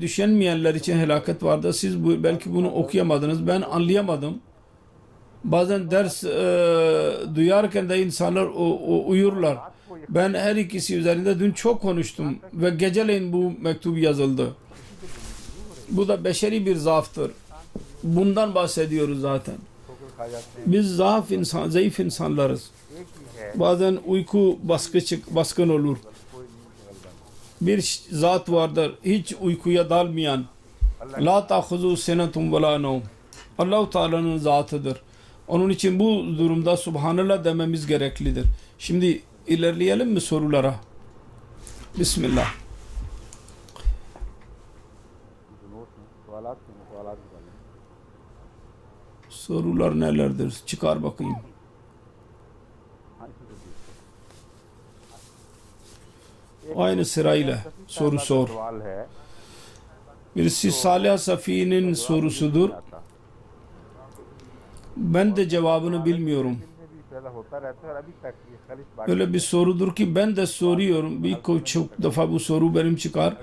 Düşünmeyenler için helaket vardı. Siz belki bunu okuyamadınız. Ben anlayamadım. Bazen ders duyarken de insanlar uyurlar. Ben her ikisi üzerinde dün çok konuştum ve geceleyin bu mektup yazıldı. Bu da beşeri bir zaaftır. Bundan bahsediyoruz zaten. Biz zayıf insanlarız. Bazen uyku baskın olur. Bir zat vardır hiç uykuya dalmayan. La ta'khuzu senetun ve la nevm. Allah-u Teala'nın zatıdır. Onun için bu durumda Subhanallah dememiz gereklidir. Şimdi ilerleyelim mi sorulara? Bismillah. Sorular nelerdir? Çıkar bakayım. Aynı sırayla soru sor. Birisi Salih Safi'nin sorusudur. Ben de cevabını bilmiyorum. Öyle bir sorudur ki ben de soruyorum. Çok defa bu soru benim çıkar.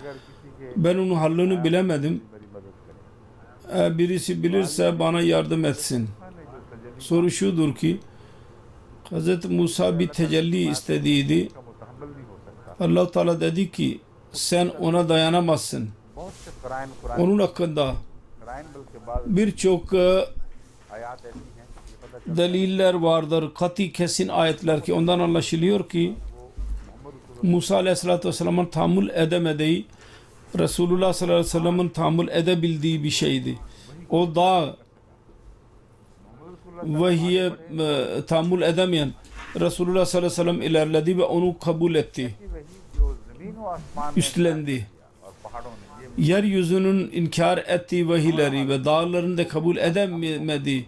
Ben onun hallini bilemedim. Birisi bilirse bana yardım etsin. Soru şudur ki Hz. Musa bir tecelli istediydi. Allah Teala dedi ki sen ona dayanamazsın. Onun hakkında birçok deliller vardır. Kati kesin ayetler ki ondan anlaşılıyor ki Musa Aleyhisselatü Vesselam'ın tahammül edemediği Resulullah sallallahu aleyhi ve sellem'in tahammül edebildiği bir şeydi. O da vahiye tahammül edemeyen Resulullah sallallahu aleyhi ve sellem ilerledi ve onu kabul etti. Üstlendi. Yeryüzünün inkar ettiği vahiyleri ve dağların da kabul edemedi.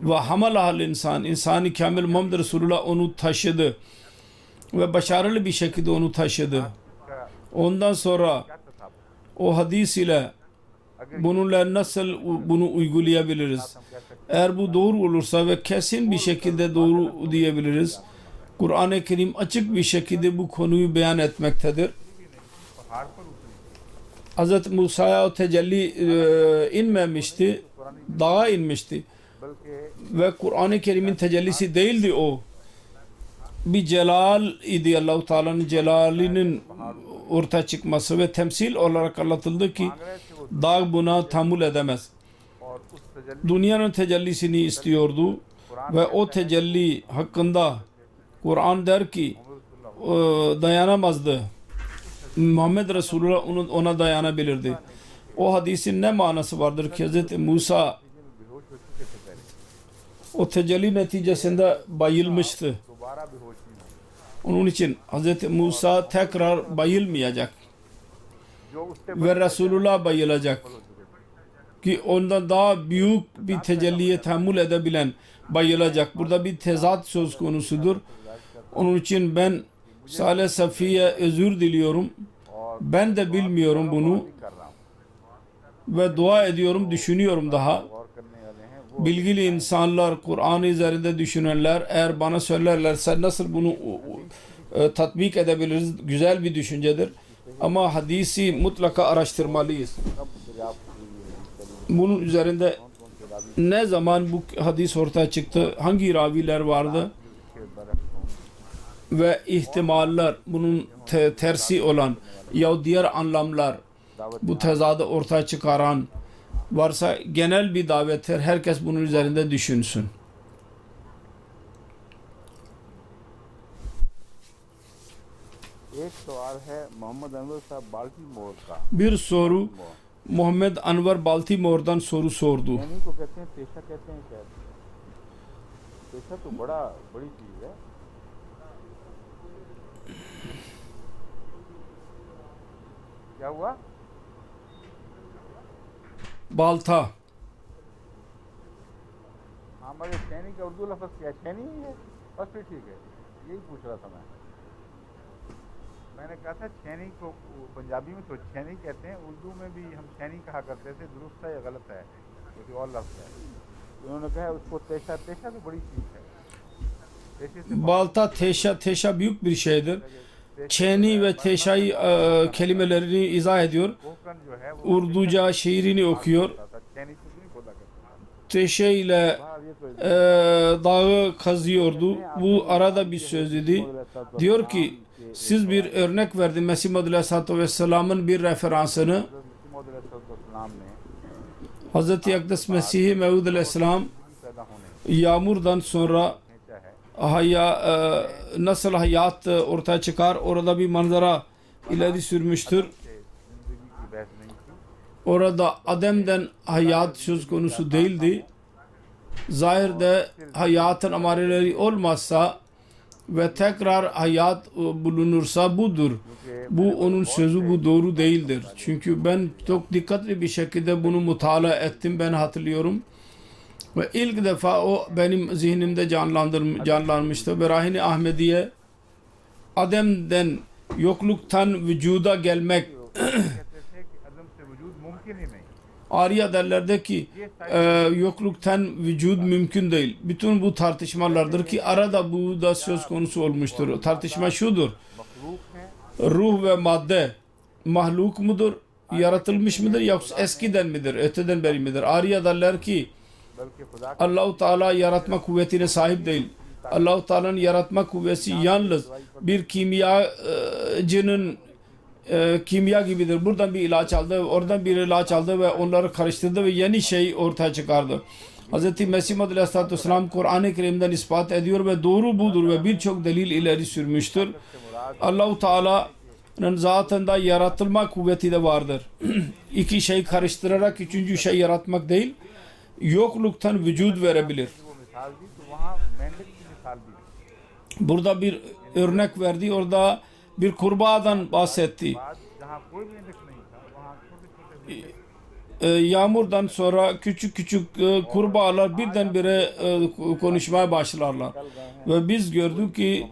Ve hamalahal insan, insani kamil Muhammed Resulullah onu taşıdı. Ve başarılı bir şekilde onu taşıdı. Ondan sonra o hadis ile bununla nasıl bunu uygulayabiliriz? Eğer bu doğru olursa ve kesin bir şekilde doğru diyebiliriz. Kur'an-ı Kerim açık bir şekilde bu konuyu beyan etmektedir. Hz. Musa'ya o tecelli inmemişti, dağa inmişti. Ve Kur'an-ı Kerim'in tecellisi değildi o. Bir celal idi, Allah-u Teala'nın celalinin ortaya çıkması ve temsil olarak anlatıldı ki dağ buna tahammül edemez. Dünyanın tecellisini istiyordu ve o tecelli hakkında Kur'an der ki dayanamazdı. Muhammed Resulullah ona dayanabilirdi. O hadisin ne manası vardır ki Hz. Musa o tecelli neticesinde bayılmıştı. Onun için Hz. Musa tekrar bayılmayacak. Ve Resulullah bayılacak. Ki ondan daha büyük bir tecelliye tahammül edebilen bayılacak. Burada bir tezat söz konusudur. Onun için ben Salih Safi'ye özür diliyorum. Ben de bilmiyorum bunu. Ve dua ediyorum, düşünüyorum daha. Bilgili insanlar, Kur'an üzerinde düşünenler eğer bana söylerlerse nasıl bunu tatbik edebiliriz? Güzel bir düşüncedir. Ama hadisi mutlaka araştırmalıyız. Bunun üzerinde ne zaman bu hadis ortaya çıktı? Hangi raviler vardı? Ve ihtimaller bunun tersi olan ya diğer anlamlar bu tezadı ortaya çıkaran varsa genel bir davettir. Herkes bunun üzerinde düşünsün. Bir soru Muhammed Anwar Baltimore'dan soru sordu. Balta. हमारे छेनी का उर्दू लफ्ज़ क्या छेनी ही है बस फिर ठीक है यही पूछ रहा था मैंने कहा था छेनी को पंजाबी में तो छेनी कहते हैं उर्दू में भी हम छेनी कहा करते थे दुरुस्त है या गलत है क्योंकि और लफ्ज़ है उन्होंने कहा उसको तेशा तेशा तो बड़ी चीज़ है Balta teşa büyük bir şeydir. Çeni ve teşay kelimelerini izah ediyor. Urduca şiirini okuyor. Teşe ile dağı kazıyordu. Bu arada bir söz idi. Diyor ki siz bir örnek verdin Mesih Muhammed Aleyhisselatü Vesselam'ın bir referansını. Hz. Akdes Mesih Mevud Aleyhisselam yağmurdan sonra nasıl hayat ortaya çıkar orada bir manzara ileri sürmüştür. orada Adem'den hayat söz konusu değildi. Zahirde hayatın amareleri olmazsa ve tekrar hayat bulunursa budur. Bu onun sözü, bu doğru değildir. Çünkü ben çok dikkatli bir şekilde bunu mutala ettim, ben hatırlıyorum. Ve ilk defa o benim zihnimde canlanmıştı. Berahini Ahmediye, Adem'den yokluktan vücuda gelmek Arya derlerdi ki yokluktan vücut mümkün değil. Bütün bu tartışmalardır ki arada bu da söz konusu olmuştur. Tartışma şudur: ruh ve madde mahluk mudur, yaratılmış mıdır, yoksa eskiden midir, öteden beri midir? Arya derler ki Allah-u Teala yaratma kuvvetine sahip değil. Allah-u Teala'nın yaratma kuvveti yalnız bir kimyacının kimya gibidir. Buradan bir ilaç aldı, oradan bir ilaç aldı ve onları karıştırdı ve yeni şey ortaya çıkardı. Hz. Mesih Aleyhisselatü Vesselam Kur'an-ı Kerim'den ispat ediyor ve doğru budur ve birçok delil ileri sürmüştür. Allah-u Teala'nın zatında yaratılma kuvveti de vardır. İki şey karıştırarak üçüncü şey yaratmak değil, yokluktan vücut verebilir. Burada bir örnek verdi, orada bir kurbağadan bahsetti. Yağmurdan sonra küçük küçük kurbağalar birdenbire konuşmaya başlarlar. Ve biz gördük ki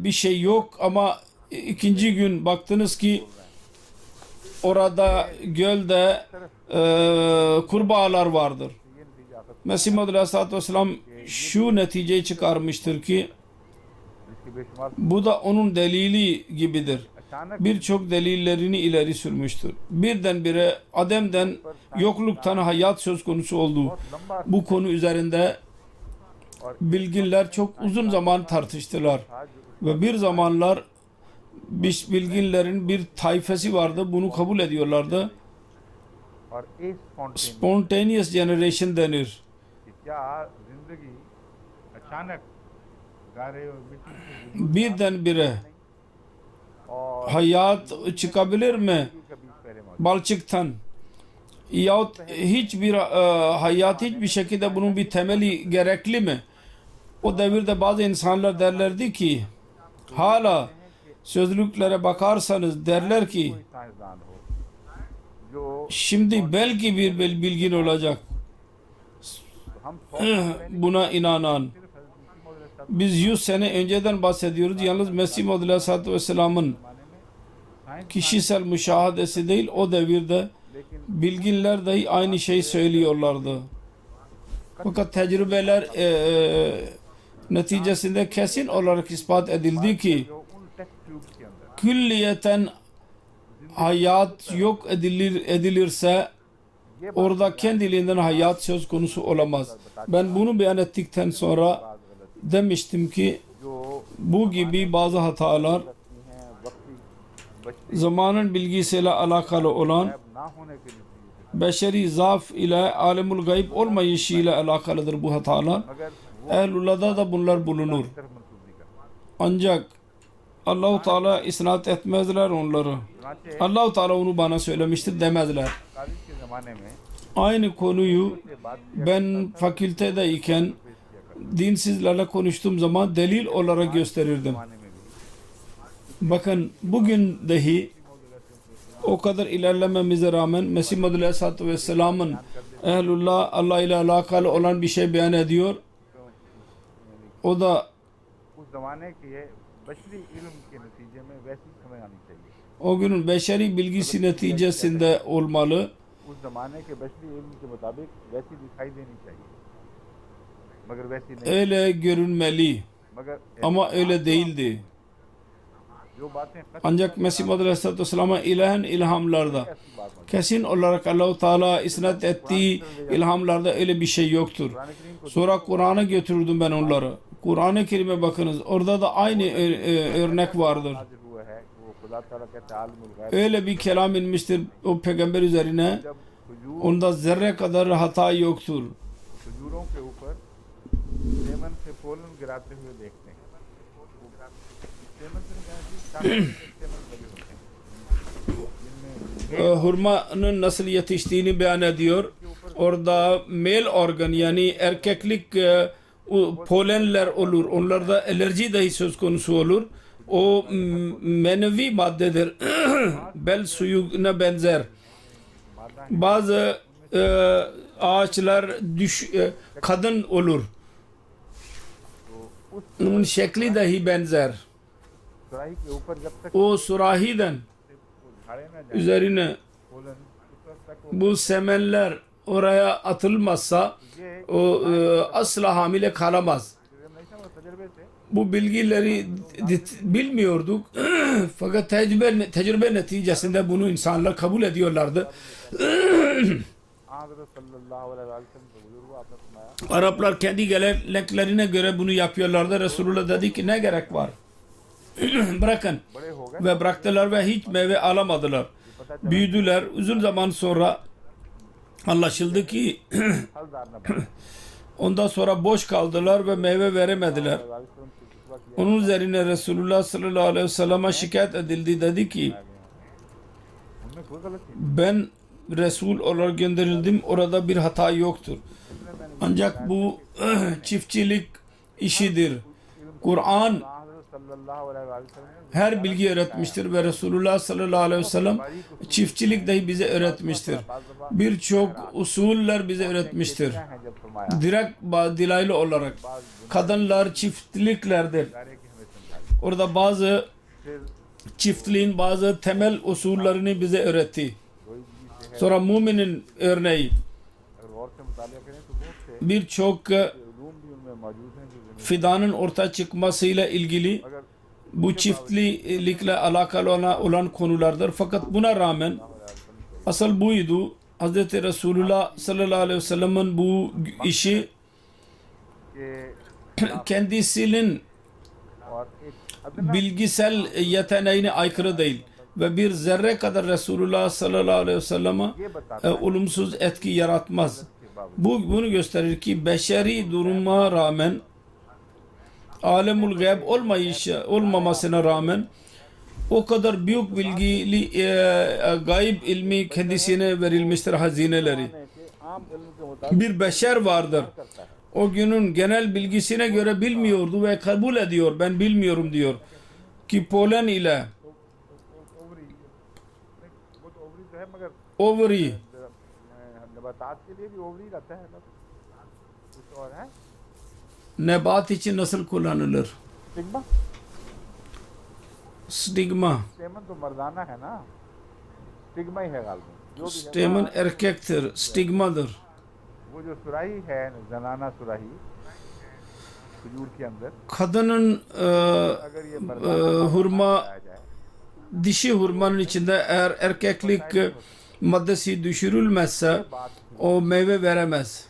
bir şey yok ama ikinci gün baktınız ki orada gölde kurbağalar vardır. Mesih Aleyhisselatü Vesselam şu neticeyi çıkarmıştır ki bu da onun delili gibidir. Birçok delillerini ileri sürmüştür. Birdenbire Adem'den yokluktan hayat söz konusu oldu. Bu konu üzerinde bilginler çok uzun zaman tartıştılar. Ve bir zamanlar bilginlerin bir tayfesi vardı. Bunu kabul ediyorlardı. Spontaneous generation denir. Birdenbire hayat çıkabilir mi balçıktan? Yahut hiçbir hayat hiçbir şekilde bunun bir temeli gerekli mi? O devirde bazı insanlar derlerdi ki, hala sözlüklere bakarsanız derler ki şimdi belki bir bilgin olacak. Buna inanan. Biz 100 sene önceden bahsediyoruz. Yalnız Mesih Aleyhisselatü Vesselam'ın kişisel müşahadesi değil, o devirde bilginler dahi aynı şeyi söylüyorlardı. Fakat tecrübeler neticesinde kesin olarak ispat edildi ki külliyeten hayat yok edilirse orada kendiliğinden hayat söz konusu olamaz. Ben bunu beyan ettikten sonra demiştim ki bu gibi bazı hatalar zamanın bilgisiyle alakalı olan beşeri zaaf ile alemul gayb olmayışıyla alakalıdır bu hatalar. Ehlullah'da da bunlar bulunur. Ancak Allah-u Teala isnat etmezler onları. Allah-u Teala onu bana söylemiştir demezler. Aynı konuyu ben fakültedeyken dinsizlerle konuştuğum zaman delil olarak gösterirdim. Bakın bugün dahi o kadar ilerlememize rağmen Mesih Aleyhisselatü Vesselam'ın Ehlullah Allah ile alakalı olan bir şey beyan ediyor. O da o günün beşeri bilgisi neticesinde olmalı. Öyle görünmeli ama öyle değildi. Ancak Mesih Aleyhisselatü Vesselam'a ilahen ilhamlarda kesin olarak Allah-u Teala isnat ettiği ilhamlarda öyle bir şey yoktur. Sonra Kur'an'a götürdüm ben onları. Kur'an-ı Kerim'e bakınız. Orada da aynı örnek vardır. Öyle bir kelam inmiştir o peygamber üzerine. Onda zerre kadar hata yoktur. hurmanın nasıl yetiştiğini beyan ediyor. Orada male organ yani erkeklik polenler olur. Onlarda alerji dahi söz konusu olur. O manevi maddedir. Bel suyuna benzer. Bazı ağaçlar kadın olur. Onun şekli dahi benzer. सुराही के ऊपर जब तक O surahiden झाड़े ना जाए üzerine pollen उस वक्त तक bu semenler oraya atılmazsa o asla hamile kalamaz. वो नहीं था वो तजर्बे से Bu bilgileri bilmiyorduk. Fakat tecrübe neticesinde bunu insanlar kabul ediyorlardı. हज़रत सल्लल्लाहु अलैहि वसल्लम के बुजुर्गों आपने फरमाया Araplar kendi geleneklerine göre bunu yapıyorlardı. Resulullah dedi ki ne gerek var? Bırakın. बड़े हो गए Ve bıraktılar ve hiç meyve alamadılar. Büyüdüler. Uzun zaman sonra anlaşıldı ki फलदार न बने ondan sonra boş kaldılar ve meyve veremediler. वसल्लम से खुतबा किया Onun üzerine Resulullah sallallahu aleyhi ve sellem'e şikayet edildi. Dedi ki उनमें कोई गलती ben Resul olarak gönderildim. Orada bir hata yoktur. Ancak bu çiftçilik işidir. Kur'an हज़रत सल्लल्लाहु अलैहि वसल्लम ने her bilgi öğretmiştir ve Resulullah sallallahu aleyhi ve sellem çiftçilik dahi bize öğretmiştir. Birçok usuller bize öğretmiştir. हैं जब फरमाया Direkt dilaylı olarak kadınlar çiftliklerdir. दायरे की हमें समझाई Orada bazı फिर çiftliğin bazı temel usullerini bize öğretti. कोई भी से है Sonra müminin örneği अगर गौर से मुतालिया करें तो बहुत से birçok उलूम भी उनमें मौजूद हैं जो ज़मीन fidanın ortaya çıkmasıyla ilgili अगर bu çiftlikle alakalı olan konulardır. Fakat buna rağmen asıl buydu. Hz. Resulullah sallallahu aleyhi ve sellem'in bu işi के kendisinin और एक अदना bilgisel yeteneğine aykırı değil ve bir zerre kadar Resulullah sallallahu aleyhi ve sellem'e ये बताता है olumsuz etki yaratmaz. के बावजूद Bunu gösterir ki beşeri duruma rağmen alemul gayb olmamasına rağmen o kadar büyük bilgili gayb ilmi kendisine verilmiştir, hazineleri. कि आम इल्म के मुताबिक Bir beşer vardır. करता है O günün genel bilgisine göre bilmiyordu ve kabul ediyor. Ben bilmiyorum diyor. Ki polen ile ovary वो तो ओवरी तो है मगर ovary नबातात के लिए भी ओवरी रहता है बस कुछ और है nebat için nasıl kullanılır? Stigma Stigma. स्टेमन तो मर्दाना है ना स्टिग्मा ही है गालिब जो भी है Stamen erkektir. Stigmadır. वो जो सुराही है जनाना सुराही खजूर के अंदर Kadının अगर ये hurma आ जाए dişi hurmanın içinde eğer erkeklik maddesi düşürülmezse बात o meyve veremez.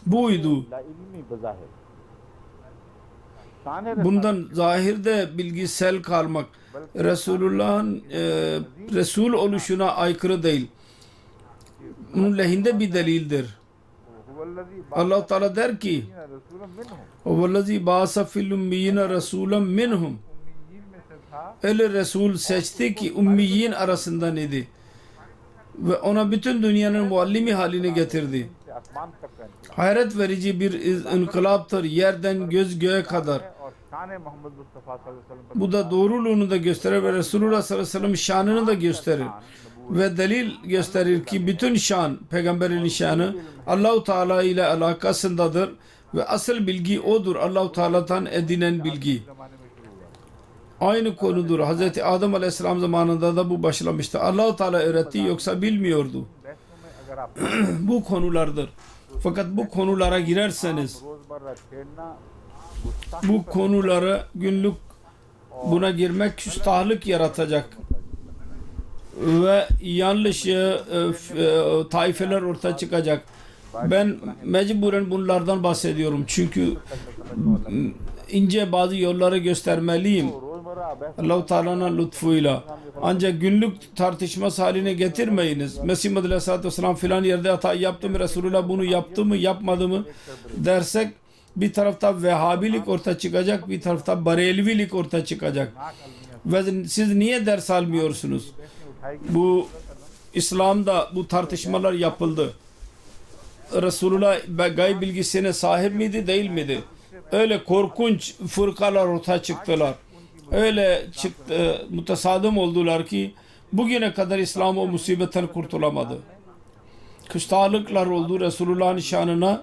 Buydu. ला इल्मी बज़ाहिर शान Bundan zahirde bilgisel kalmak Resulullah'ın Resul oluşuna aykırı değil. Bunun lehinde bir delildir. Allah Teala der ki Rasulan मिनहुम "Ovallazi ba'asa fil ummiyina rasulan minhum." उम्मीयीन में से था Öyle Resul seçti ki ummiyin arasından idi. Ve ona bütün dünyanın muallimi haline getirdi. से आसमान तक का इनकलाब Hayret verici bir inkılaptır. Yerden göğe kadar. है और शान मोहम्मद मुस्तफ़ा सल्लल्लाहु अलैहि वसल्लम पर Bu da doğruluğunu da gösterir ve Resulullah sallallahu aleyhi ve sellem şanını da gösterir. Ve delil gösterir ki bütün şan, peygamberin şanı Allah-u Teala ile alakasındadır ve asıl bilgi odur. Allah-u Teala'dan edinen bilgi. ज़माने में शुरू हुआ Aynı konudur. Hz. Adem aleyhisselam zamanında da bu başlamıştı. Allah-u Teala öğretti yoksa bilmiyordu. बहसों में अगर आप Bu konulardır. Fakat bu konulara girerseniz रोज़मर्रा छेड़ना गुस्सा bu konulara günlük buna girmek küstahlık yaratacak ve yanlış taifeler ortaya çıkacak. Ben mecburen bunlardan bahsediyorum çünkü ince bazı yolları göstermeliyim रोज़मर्रा बहस Allah-u Teala'nın lütfuyla. Ancak günlük tartışması haline getirmeyiniz. Mesih Madri Aleyhisselatü Vesselam filan yerde hata yaptı mı, Resulullah bunu yaptı mı yapmadı mı dersek bir tarafta Vehhabilik ortaya çıkacak, bir tarafta Barelvilik ortaya çıkacak. Ve siz niye ders almıyorsunuz? Bu İslam'da bu tartışmalar yapıldı. Resulullah gayb bilgisine sahip miydi, değil miydi? Öyle korkunç fırkalar ortaya çıktılar. Öyle çıktı, mutasadım oldular ki bugüne kadar İslam o musibetten kurtulamadı. Küstahlıklar oldu Resulullah'ın şanına.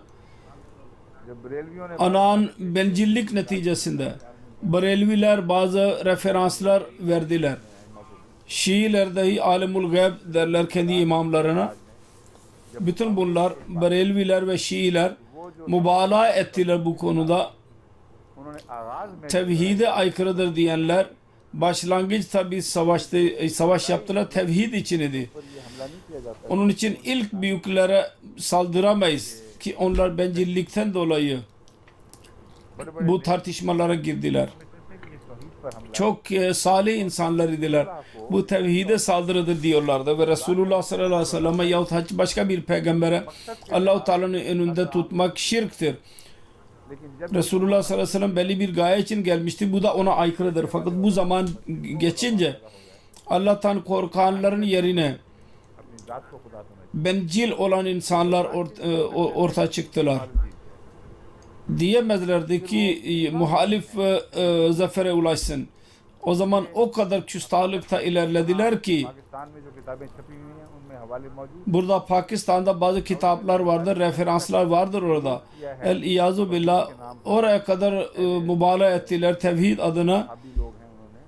जब बरेलवियों ने Anan bencillik neticesinde Barelviler bazı referanslar verdiler. Şiiler dahi alimul gayb derler kendi imamlarına. Bütün bunlar Barelviler ve Şiiler mübalağa ettiler bu konuda. उन्होंने आगाज में Tevhide aykırıdır diyenler başlangıç tabi savaş yaptılar, tevhid için idi. ये हमला नहीं किया जाता Onun için ilk büyüklere saldıramayız ki onlar bencillikten dolayı बड़े बड़े bu tartışmalara girdiler. थे कि ये तौहीद पर हमला Çok salih insanlar idiler. Bu tevhide saldırıdır diyorlardı ve Resulullah sallallahu aleyhi ve selleme yahut başka bir peygambere Allah-u Teala'nın önünde tutmak şirktir. लेकिन जब Resulullah sallallahu aleyhi ve sellem belli bir gaye için gelmişti. Bu da ona aykırıdır. Fakat bu zaman geçince Allah'tan korkanların yerine अपनी जात को खुदा समझ bencil olan insanlar ortaya çıktılar. Diyemezlerdi ki muhalif zafere ulaşsın. O zaman o kadar küstahlıkta ilerlediler ki Pakistan में जो किताबें छपी हुई हैं उनमें हवाले मौजूद burada Pakistan'da bazı kitaplar vardır, referanslar vardır orada. El-İyazu billah oraya kadar mübalağa ettiler tevhid adına. अभी लोग हैं उन्होंने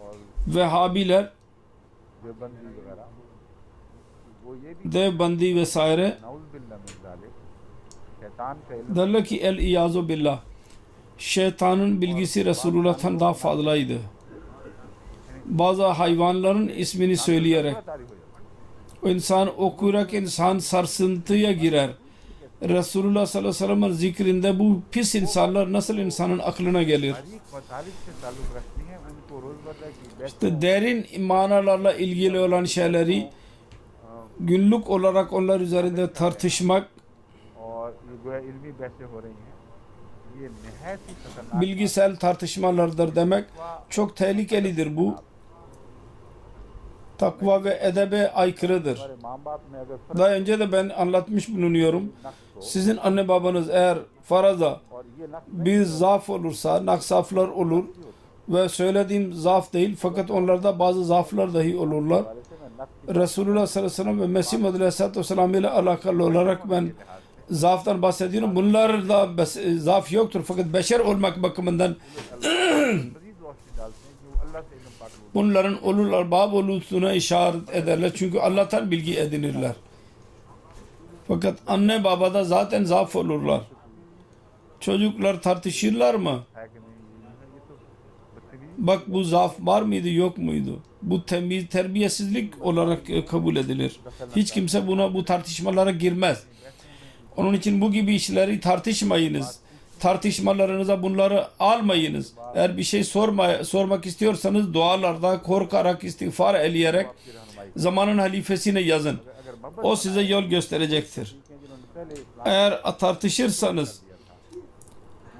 और Vehhabiler, देवबंदी वगैरह वो ये भी Devbandi vesaire नाउज़ बिल्लाह मिन ज़ालिक शैतान का इल्म derler ki El-İyazu billah şeytanın bilgisi Resulullah'tan daha fazlaydı. Bazı hayvanların ismini söyleyerek तारी हो जाती o insan okuyarak insan sarsıntıya girer. Resulullah sallallahu aleyhi ve sellem'in zikrinde bu pis insanlar nasıl insanın aklına gelir? बारीक मसालिक से ताल्लुक़ रखती हैं उनको रोज़मर्रा की İşte derin manalarla ilgili olan şeyleri günlük olarak onlar üzerinde tartışmak और ये गोया इल्मी बहसें हो रही हैं ये नहायत ही खतरनाक bilgisel tartışmalardır demek çok tehlikelidir bu. Takva ve edebe aykırıdır. हमारे माँ बाप में अगर फर्क Daha önce de ben anlatmış bulunuyorum. नक्स हो Sizin anne babanız eğer faraza और ये नक्स bir zaaf olursa, naksaflar olur ve söylediğim zaaf değil fakat onlarda bazı zaaflar dahi olurlar. वाले से मैं नक्स Resulullah sallallahu aleyhi ve sellem ve Mesih Muhammed aleyhisselatü vesselam ile alakalı olarak ben zaaftan bahsediyorum. Bunlarda zaaf yoktur fakat beşer olmak bakımından मज़ीद रोशनी डालते हैं कि वो अल्लाह से इल्म पाक लोग bunların olurlar, bab olduğuna işaret ederler. Çünkü Allah'tan bilgi edinirler. Fakat anne babada zaten zaaf olurlar. Çocuklar tartışırlar mı? है कि नहीं ये तो बदतमीजी Bak bu zaaf var mıydı, yok muydu? Bu terbiyesizlik olarak kabul edilir. Hiç kimse bu tartışmalara girmez. Onun için bu gibi işleri tartışmayınız. Tartışmalarınıza bunları almayınız. Eğer bir şey sormak istiyorsanız dualarda korkarak, istiğfar eleyerek zamanın halifesine yazın. अगर O size yol gösterecektir. जिन्होंने पहले इस्लाम Eğer tartışırsanız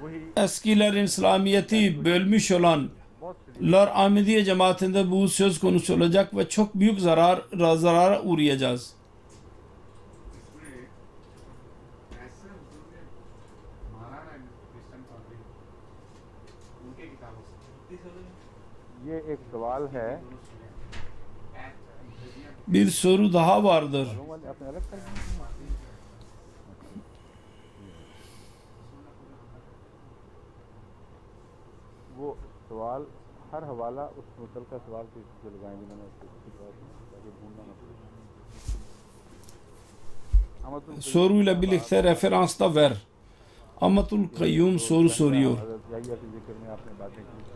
वही eskilerin İslamiyet'i bölmüş olanlar Ahmediye cemaatinde bu söz konusu olacak ve çok büyük zarara uğrayacağız. ये एक सवाल है Bir soru daha vardır. Roman अपने अलग कर देंगे। वो सवाल हर हवाला उस मुतलका सवाल के जो लगाएंगे मैंने उसको ताकि भूलना मत Amtul Soruyla birlikte referans da ver. Amatul Kayyum soru soruyor. Yahya के जिक्र में आपने बातें की थी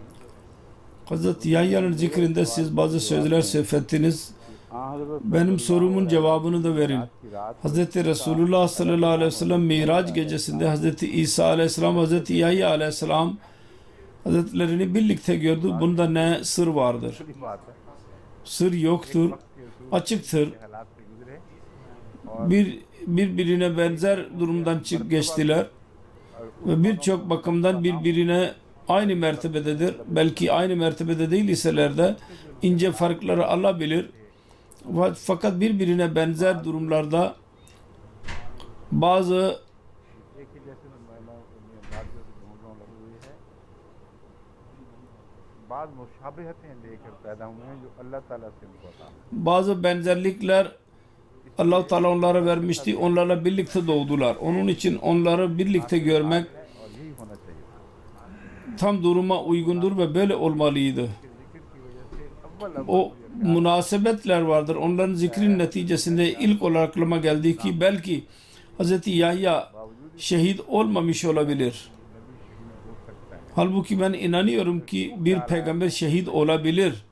Hazreti Yahya'nın zikrinde siz bazı sözler söylettiniz. Benim sorumun cevabını da verin. Hazreti Resulullah sallallahu aleyhi ve sellem Miraç gecesinde Hazreti İsa aleyhisselam, Hazreti Yahya aleyhisselam Hazretlerini birlikte gördü. Bunda ne sır vardır? बड़ी बात है Sır yoktur. Açıktır. हालात से गुजरे Birbirine benzer durumdan geçtiler. Ve birçok bakımdan birbirine aynı mertebededir. Belki aynı mertebede değil iseler de ince farkları Allah bilir. Fakat birbirine benzer durumlarda bazı एक ही जैसे महिलाओं को बातों से ढूंढने लगी हुई है बाद मुशाबिहतें लेकर पैदा हुए हैं जो अल्लाह ताला से उनको अता हुई। bazı benzerlikler Allah-u Teala onlara vermişti. Onlarla birlikte doğdular. Onun için onları birlikte görmek और यही होना चाहिए। tam duruma uygundur ve böyle olmalıydı. जिक्र की वजह से अव्वल O münasebetler vardır. Onların zikrin neticesinde ilk olarak aklıma geldi ki belki Hz. Yahya şehit olmamış olabilir. Halbuki ben inanıyorum ki bir peygamber şehit olabilir.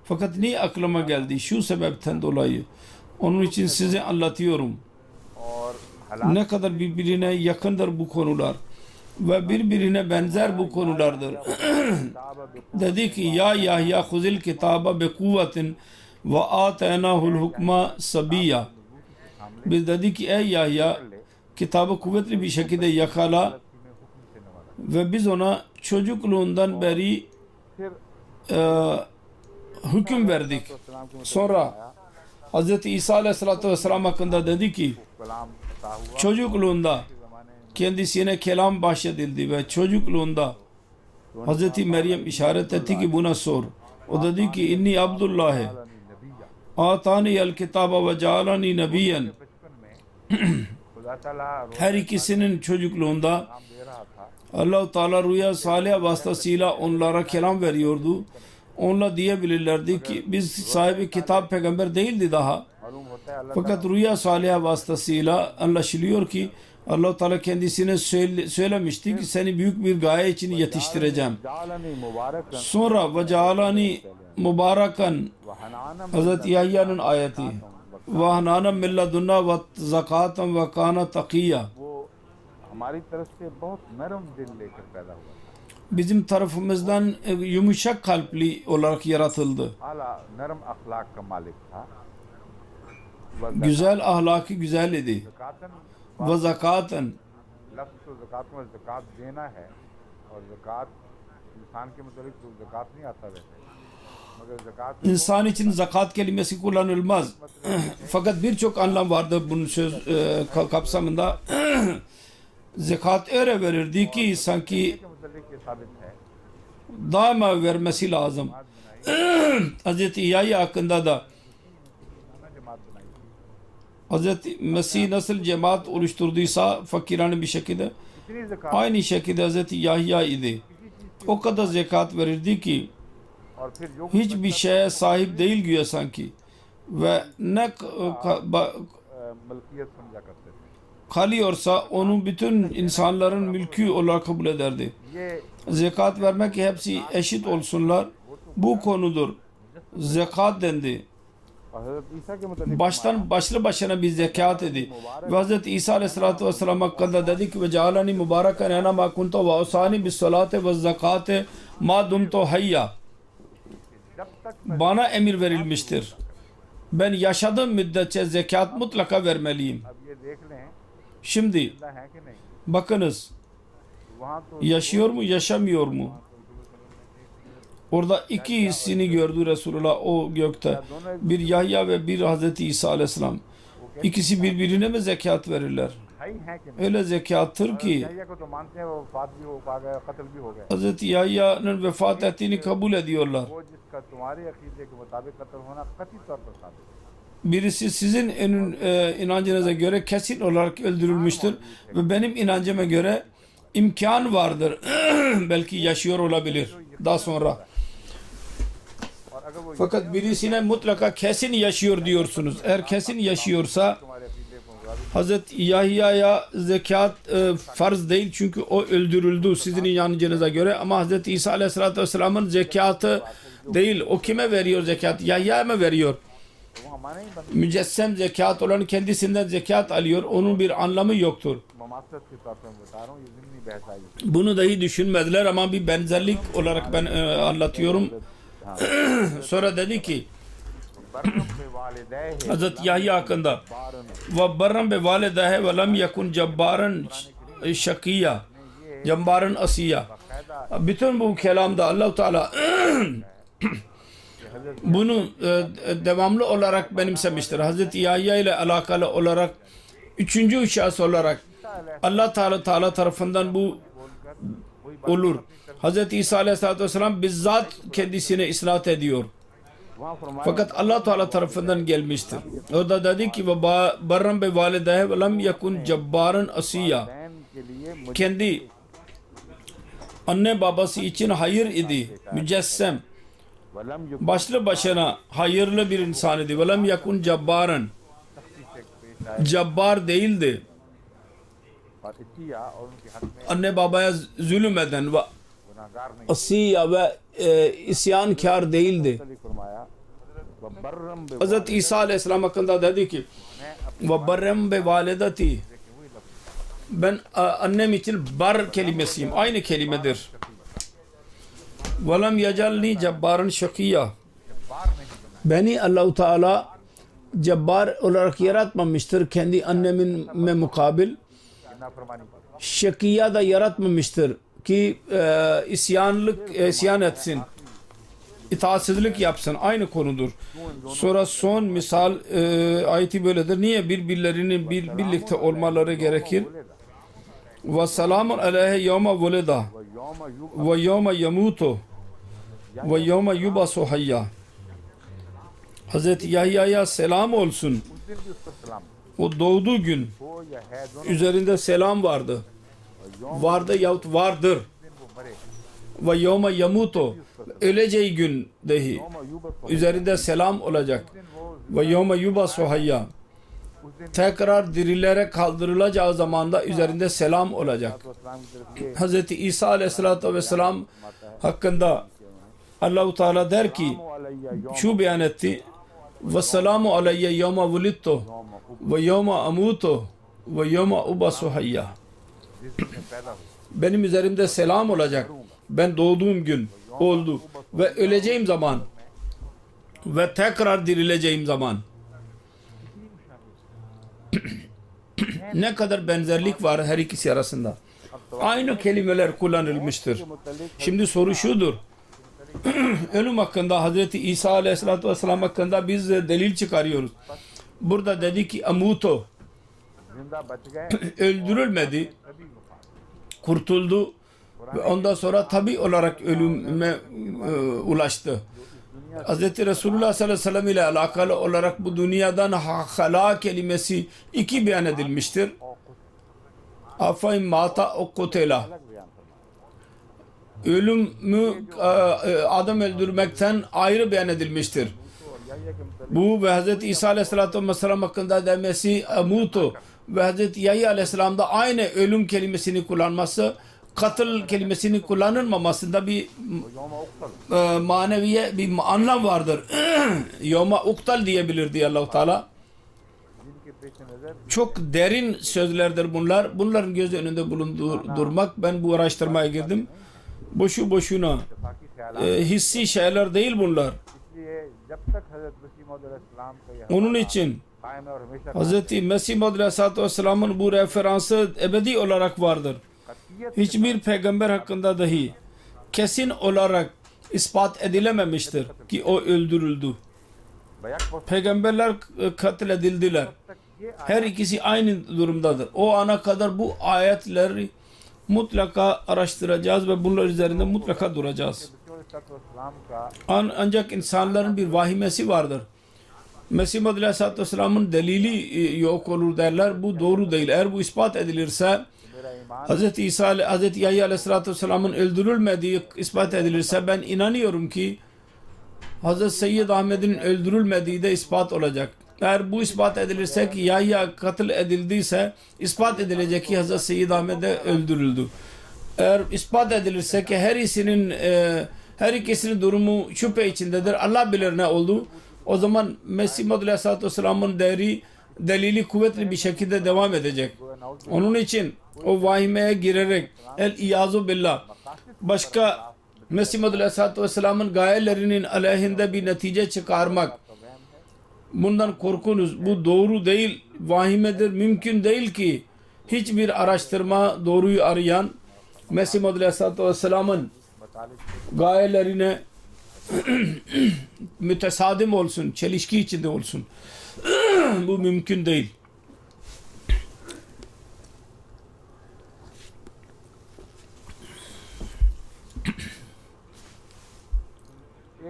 Fakat niye aklıma geldi? Şu sebepten dolayı. Onun için size anlatıyorum. और हालात Ne kadar birbirine yakındır bu konular. Ve birbirine benzer bu konulardır. Dedi ki ya Yahya huzil kitaba be kuvvetin ve ataynahul hukma sabiyya. Biz dedi ki ey Yahya kitabı kuvvetli bir şekilde yakala में हुक्म से नवाजा। ve biz ona çocukluğundan beri फिर hüküm verdik. सलाम को Sonra Hz. İsa Aleyhisselatü Vesselam hakkında dedi ki कलाम अता हुआ çocukluğunda ज़माने में kendisine kelam bahşedildi ve çocukluğunda Hz. Meryem işaret etti ki buna sor. O dedi ki inni Abdullah नबिया atani el kitaba ve cealani nebiyen. बचपन में खुदा ताला Her ikisinin çocukluğunda नाम दे रहा था Allah-u Teala rüya salih vasıtasıyla onlara kelam veriyordu. Onunla diyebilirlerdi ki biz sahibi kitap peygamber değildi daha. मालूम होता है अल्लाह Fakat rüya salih vasıtasıyla anlaşılıyor ki Allah-u Teala kendisine söylemişti ki seni büyük bir gaye için yetiştireceğim. जालनी मुबारक Sonra ve cealani mübarakan व Hunnam Hazreti Yahya'nın ayeti ve hananem milladunna ve zakaten ve kana takiyya. वो हमारी तरफ से बहुत नरम दिल लेकर पैदा हुआ था। Bizim tarafımızdan yumuşak kalpli olarak yaratıldı. आला नरम अखलाक का मालिक था। Güzel ahlakı güzel idi. ज़कातन Ve zakaten लफ्ज़ तो ज़कात में ज़कात देना है और ज़कात इंसान के मतलब तो ज़कात नहीं आता वैसे मगर ज़कात İnsan için zakat kelimesi kullanılmaz. Fakat birçok anlam vardır bunun kapsamında. Zekat öyle verirdi ki sanki के मतलब के साबित है। daima vermesi lazım. Hz. Yahya hakkında da जमात बनाई थी Hz. Mesih nasıl cemaat oluşturduysa fakirane bir şekilde इतनी ज़कात aynı şekilde Hz. Yahya idi. O kadar zekat verirdi ki और फिर जो hiçbir şeye sahip değil güya sanki. Ve ne मलकियत समझा करते थे। kalıyorsa onu bütün insanların mülkü olarak kabul ederdi. ये Zekat vermek hepsi eşit olsunlar. Bu konudur. Zekat dendi. और हज़रत ईसा के मतलब Baştan başlı başına bir zekat idi. Ve Hz. İsa Aleyhisselatü Vesselam hakkında dedi ki ve cealani mübareken ena ma kuntu ve usani bis salate ve zakate ma dumtu hayya. जब तक Bana emir verilmiştir. Ben yaşadığım müddetçe zekat mutlaka vermeliyim. अब ये देख लें Şimdi जिंदा है कि नहीं bakınız वहाँ तो yaşıyor mu yaşamıyor mu? Orada iki hissini gördü Resulullah o gökte. Bir Yahya ve bir Hazreti İsa Aleyhisselam. İkisi birbirine mi zekat verirler? है ही है कि नहीं। Öyle zekattır ki यहया को तो मानते हैं वो वफात भी हो पा गया कत्ल भी हो गया Hazreti Yahya'nın vefat ettiğini kabul ediyorlar. वो जिसका तुम्हारे अकीदे के मुताबिक कत्ल होना कतई तौर पर साबित है। Birisi sizin inancınıza göre kesin olarak öldürülmüştür ve benim inancıma göre imkan vardır. Belki yaşıyor olabilir daha sonra. और अगर वो Fakat birisine mutlaka kesin yaşıyor diyorsunuz. Eğer kesin yaşıyorsa तुम्हारे अकीदे को मुताबिक Hazreti Yahya'ya zekat farz değil çünkü o öldürüldü sizin inancınıza göre ama Hazreti İsa Aleyhisselatü Vesselam'ın zekatı değil. O kime veriyor zekat? Yahya'ya mı veriyor? वो हमारे ही बंद Mücessem zekat olan kendisinden zekat alıyor. Onun bir anlamı yoktur. ममासत के तौर पर मैं बता रहा हूँ ये ज़िमनी बहस आई है। Bunu dahi düşünmediler ama bir benzerlik olarak ben anlatıyorum. Sonra dedi ki बरकम पे वालिदैह Hazreti Yahya hakkında बारन ve barran be validehe ve lem yakun cebbaran şakiyya cebbaran asiya. कायदा Bütün bu kelamda Allah-u Teala हजरत bunu devamlı olarak benimsemiştir. Hazreti Yahya ile alakalı olarak üçüncü şahıs olarak Allah Teala tarafından bu olur. Hazreti İsa Aleyhisselatü Vesselam bizzat kendisine isnat ediyor. वहाँ फरमाया Fakat Allah Teala tarafından gelmiştir. O da dedi ki ve barram be validehe ve lem yakun cebbarın asiya. बहन के लिए Kendi anne babası için hayır idi. Mücessem. वलम युग Başlı başına hayırlı bir insan idi. Ve lem yakun cebbarın. से पेश आए Cebbar değildi. और इतिया और उनके हक में Anne babaya zulüm eden ve गुनाहगार नहीं asiya ve isyankar değildi. फरमाया व बर्रम बे Hazreti İsa Aleyhisselam hakkında dedi ki ve barrem be validati, ben annem için bar kelimesiyim. Aynı kelimedir. Ve lem yecalni cebbarın şakiyya. Beni Allah-u Teala cebbar olarak yaratmamıştır. Kendi annemin mukabil नाफरमानी को şakiyya da yaratmamıştır ki isyan etsin, itaatsizlik yapsın. Aynı konudur. Sonra son misal ayeti böyledir. Niye birbirlerinin birlikte olmaları gerekir? Ve selamun aleyhe yevme voleda व यौम युग ve yevme yemutu ve yevme yubasu hayya. Hazreti Yahya'ya selam olsun. उस दिन भी उस पर सलाम O doğduğu gün हो या है दोनों üzerinde selam vardı. Vardı yahut vardır. दिन वो मरे Ve yevme yemutu, öleceği gün dahi यौम युग üzerinde selam olacak. दिन वो Ve yevme yubasu hayya, उस दिन tekrar dirilere kaldırılacağı zamanda üzerinde selam olacak. तो इस्लाम की तरफ ये Hz. İsa Aleyhisselatü Vesselam hakkında Allah-u Teala der ki, अलैया यौम şu beyan etti: ve selamu aleyye yevme vulidtu ve yevme amutu ve yevme ubasu hayya. जिस दिन मैं पैदा हुआ Benim üzerimde selam olacak. Ben doğduğum gün oldu ve öleceğim zaman ve tekrar dirileceğim zaman. Ne kadar benzerlik var her ikisi arasında. Aynı kelimeler kullanılmıştır. Şimdi soru şudur. Ölüm hakkında Hazreti İsa Aleyhisselatü Vesselam hakkında biz delil çıkarıyoruz. Burada dedi ki amuto, जिंदा बच गए öldürülmedi, तभी वफात kurtuldu ve ondan sonra tabi olarak ölüme ulaştı. Hz. Resulullah sallallahu aleyhi ve sellem ile alakalı olarak bu dünyadan hala kelimesi iki beyan edilmiştir. Afay mata o kotela. अलग बयान फरमाया Ölümü adam öldürmekten ayrı beyan edilmiştir. और यह कि मतलब Bu ve Hz. İsa aleyhissalatü vesselam hakkında demesi amutu ve Hz. Yahya aleyhisselam da aynı ölüm kelimesini kullanması, katıl kelimesini kullanılmamasında bir यौम उक्तल maneviye bir anlam vardır. Yoma uktal diyebilir diye Allah-u Teala. जिनके पेश नजर Çok derin sözlerdir bunlar. Bunların göz önünde bulundurmak. Ben bu araştırmaya girdim. Boşu boşuna इत्तेफाकी ख्याल hissi şeyler değil bunlar. इसलिए जब तक हजरत मसीह मौद अलैहिस्सलाम का यह Onun için कायम है और हमेशा Hz. Mesih Maud Aleyhisselatü Vesselam'ın bu referansı ebedi olarak vardır. कतईयत Hiçbir peygamber hakkında dahi kesin olarak ispat edilememiştir ki o öldürüldü. बयाक बहुत Peygamberler katledildiler. तक ये Her ikisi aynı durumdadır. O ana kadar bu ayetleri mutlaka araştıracağız ve bunlar üzerinde mutlaka duracağız. इस्लाम का Ancak insanların bir vahimesi vardır. Mesih Maud Aleyhisselatü Vesselam'ın delili yok olur derler. Bu doğru değil. Eğer bu ispat edilirse, मेरा ईमान Hz. İsa, Hz. Yahya Aleyhisselatü Vesselam'ın öldürülmediği ispat edilirse, ben inanıyorum ki Hz. Seyyid Ahmet'in öldürülmediği de ispat olacak. Eğer bu ispat edilirse ki Yahya katıl edildiyse, ispat edilecek ki Hz. Seyyid Ahmet de öldürüldü. Eğer ispat edilirse ki her ikisinin durumu şüphe içindedir, Allah bilir ne oldu, o zaman Mesih Maud Aleyhisselatü Vesselam'ın delili kuvvetli bir şekilde devam edecek. Onun için o vahimeye girerek el-iyazu billah başka Mesih Maud Aleyhisselatü Vesselam'ın gayelerinin aleyhinde bir netice çıkarmak, bundan korkunuz. Bu doğru değil, vahimedir. Mümkün değil ki hiçbir araştırma doğruyu arayan Mesih Maud Aleyhisselatü Vesselam'ın gayelerine mütesadim olsun, çelişki içinde olsun. Bu mümkün değil.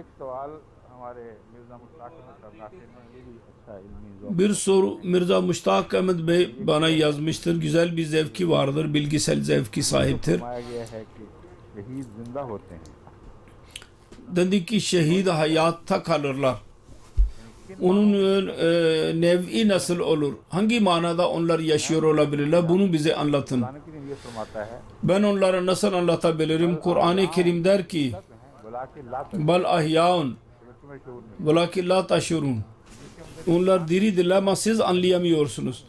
एक सवाल हमारे मिर्जा मुश्ताक अहमद साहब नासिर ने ये भी अच्छा इल्मी ज़ौक़ Bir soru Mirza Muştak Ahmet Bey bana yazmıştır. Güzel bir zevki vardır. Bilgisel zevki sahiptir. फरमाया गया है कि शहीद जिंदा होते हैं Dedi ki şehit hayatta kalırlar. Onun nev'i nasıl olur? Hangi manada onlar yaşıyor olabilirler? Bunu bize anlatın. Quran करीम ये फरमाता है Ben onlara nasıl anlatabilirim? Kur'an-ı Kerim der ki बुलाके ला bal ahyaun तुम्हें शऊर नहीं velakin la taşurun. Onlar diridirler ama siz anlayamıyorsunuz.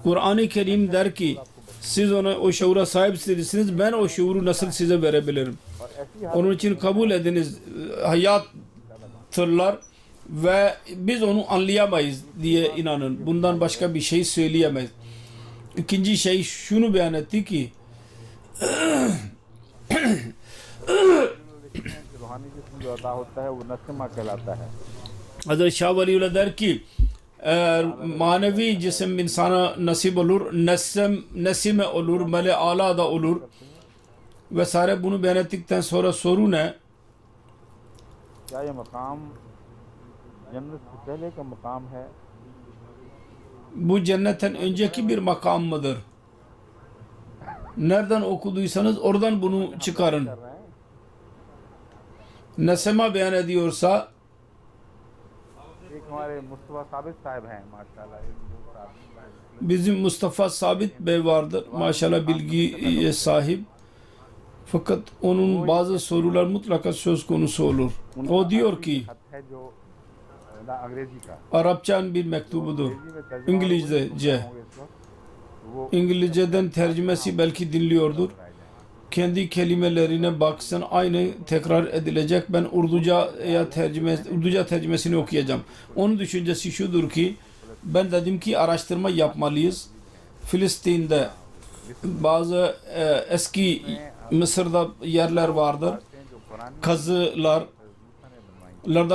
Kur'an-ı Kerim der ki siz ona o şuura sahipsiniz. Ben o şuuru nasıl size verebilirim? और ऐसी Onun için kabul ediniz. Hayattırlar ve biz onu anlayamayız diye inanın. Bundan başka bir şey söyleyemeyiz. İkinci şey şunu beyan etti ki रूहानी जिस्म जो अता होता है वो नस्मा कहलाता है Hazreti Şah Veliullah der ki eğer manevi cisim insana nasip olur, nesime olur, mele ala da olur vesaire. Bunu beyan ettikten sonra soru ne? क्या ये मकाम जन्नत से पहले का मकाम है Bu cennetten önceki bir makam mıdır? Nereden okuduysanız oradan bunu çıkarın. कर रहे हैं Nesema beyan ediyorsa एक हमारे मुस्तफा साबित साहब हैं माशाल्लाह एक वो साहब bizim Mustafa Sabit Bey vardır. Maşallah bilgiye sahip. Fakat onun bazı sorular mutlaka söz konusu olur. O diyor ki खत है जो अंग्रेजी का Arapçanın bir mektubudur. अंग्रेजी में तर्जुमा İngilizce. होंगे इस वक्त वो İngilizceden tercümesi belki dinliyordur. Kendi kelimelerine baksın, aynı tekrar edilecek. Ben Urduca tercümesini okuyacağım. Onun düşüncesi şudur ki ben dedim ki araştırma yapmalıyız. Filistin'de bazı eski Mısır'da yerler vardır. जो Quran Kazılarda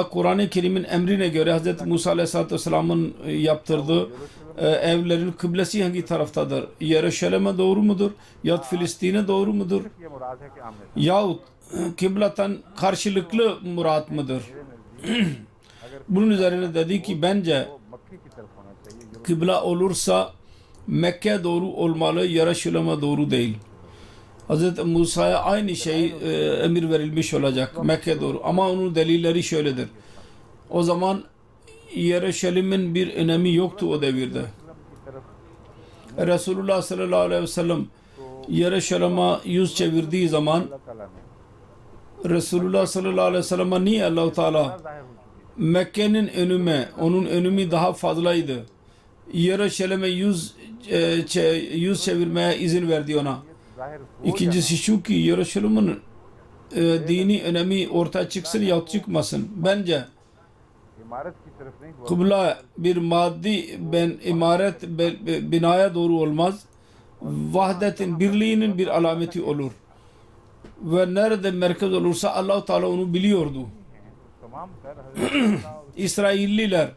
Kur'an-ı Kerim'in emrine göre Hz. Musa Aleyhisselatü Vesselam'ın yaptırdığı evlerin kıblesi hangi taraftadır? Yeruşalim'e doğru mudur? Yahut Filistin'e doğru mudur? ये मुराद है कि आमने Yahut kıbleten karşılıklı murat mıdır? Bunun üzerine dedi ki bence वो मक्के की तरफ होना चाहिए kıbla olursa Mekke doğru olmalı, Yeruşalim'e doğru değil. Hz. Musa'ya aynı şey emir verilmiş olacak Mekke doğru. Ama onun delilleri şöyledir. O zaman Yeruşalim'in bir önemi yoktu o devirde. की तरफ Resulullah sallallahu aleyhi ve sellem Yeruşalim'e yüz çevirdiği zaman अल्लाह ताला ने Resulullah sallallahu aleyhi ve sellem'e niye Allah-u Teala जाहिर हो चुकी Mekke'nin önüme, onun önümü daha fazlaydı. Yeruşalim'e yüz çevirmeye izin verdi ona. है जाहिर हो İkincisi şu ki Yeruşalim'in dini önemi ortaya çıksın yahut çıkmasın. Bence इमारत की तरफ नहीं हुआ kıbla bir maddi imaret binaya doğru olmaz. Vahdetin, birliğinin bir alameti olur. Ve nerede merkez olursa Allah-u Teala onu biliyordu. तमाम कर हज़रत İsrailliler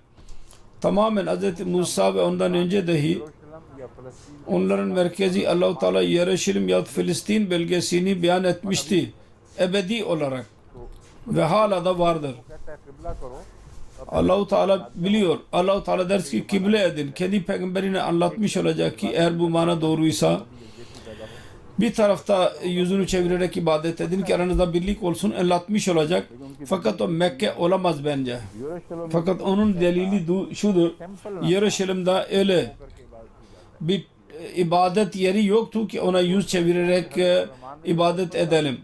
tamamen Hz. Musa ve ondan önce dahi यरूशलेम या फ़लस्तीन onların merkezi Allah-u Teala Yeruşalim yahut Filistin bölgesini beyan etmişti. Ebedi olarak. Ve hala da vardır. कहता है किबला करो Allah-u Teala biliyor. Allah-u Teala der ki kıble edin. Kendi peygamberine anlatmış olacak ki eğer bu mana doğruysa bir tarafta yüzünü çevirerek ibadet edin ki aranızda birlik olsun anlatmış olacak. Fakat o Mekke olamaz bence. यरूशलेम Fakat onun delili şudur. Yeruşalim'de öyle bir ibadet yeri yoktu ki ona yüz çevirerek ibadet edelim.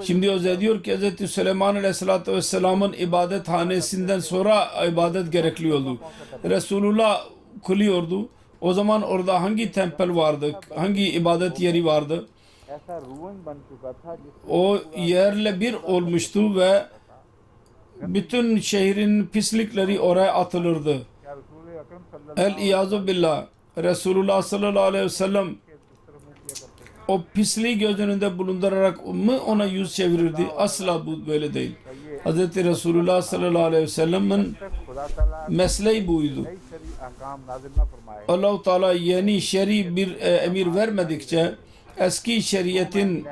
Şimdi o diyor ki Hz. Süleyman Aleyhisselatü Vesselam'ın ibadethanesinden sonra ibadet gerekli oldu. Resulullah kılıyordu. O zaman orada hangi tempel vardı? Hangi ibadet yeri vardı? ऐसा रूइन बन चुका था जिस O yerle bir olmuştu ve bütün şehrin pislikleri oraya atılırdı. क्या रसूल अकरम सल्लल्लाहु El-İyazu billah. Resulullah sallallahu aleyhi ve sellem अलैहि वसल्लम किया करते थे o pisliği göz önünde bulundurarak mı ona yüz çevirirdi? Asla bu böyle değil. Hz. Resulullah sallallahu aleyhi ve sellem'in खुदा ताला mesleği buydu. नई शरी अहकाम नाजिल न फरमाए Allah-u Teala yeni şer'i bir emir vermedikçe eski şeriyetin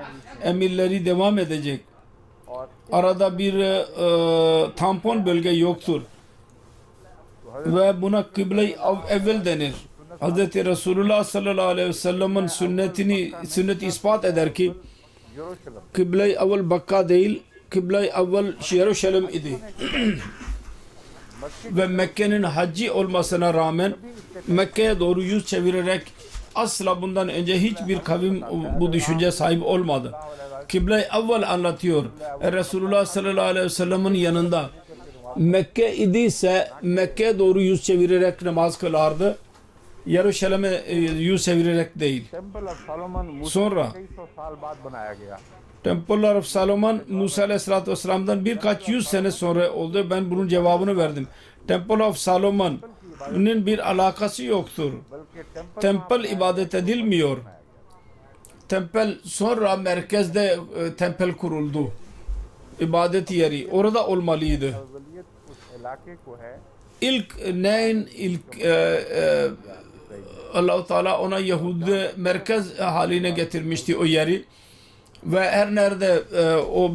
emirleri devam edecek. और Arada bir tampon bölge yoktur. Ve buna kıble-i evvel denir. Hz. Resulullah sallallahu aleyhi ve sellem'in sünnet ispat eder ki यरूशलेम kıble-i evvel Bakka değil, kıble-i evvel Yeruşalim idi. Ve Mekke'nin hacci olmasına rağmen Mekke'ye doğru yüz çevirerek asla bundan önce hiçbir kavim bu düşünce sahip olmadı. Kıble-i evvel anlatıyor. Resulullah sallallahu aleyhi ve sellem'in yanında Mekke idiyse Mekke'ye doğru yüz çevirerek namaz kılardı. Yeruşalim'e yüz çevirerek değil. Temple of Solomon Sonra कई सौ साल बाद बनाया गया Temple of Solomon Musa aleyhissalatü vesselam'dan birkaç yüz sene sonra oldu. Ben bunun cevabını verdim. Temple of Solomon'un bir alakası yoktur. बल्कि temple Temple ibadet edilmiyor. Temple sonra merkezde temple kuruldu. İbadet yeri orada olmalıydı. अव्वलियत उस इलाके को है İlk Allah-u Teala ona Yahudi merkez haline getirmişti o yeri. Ve her nerede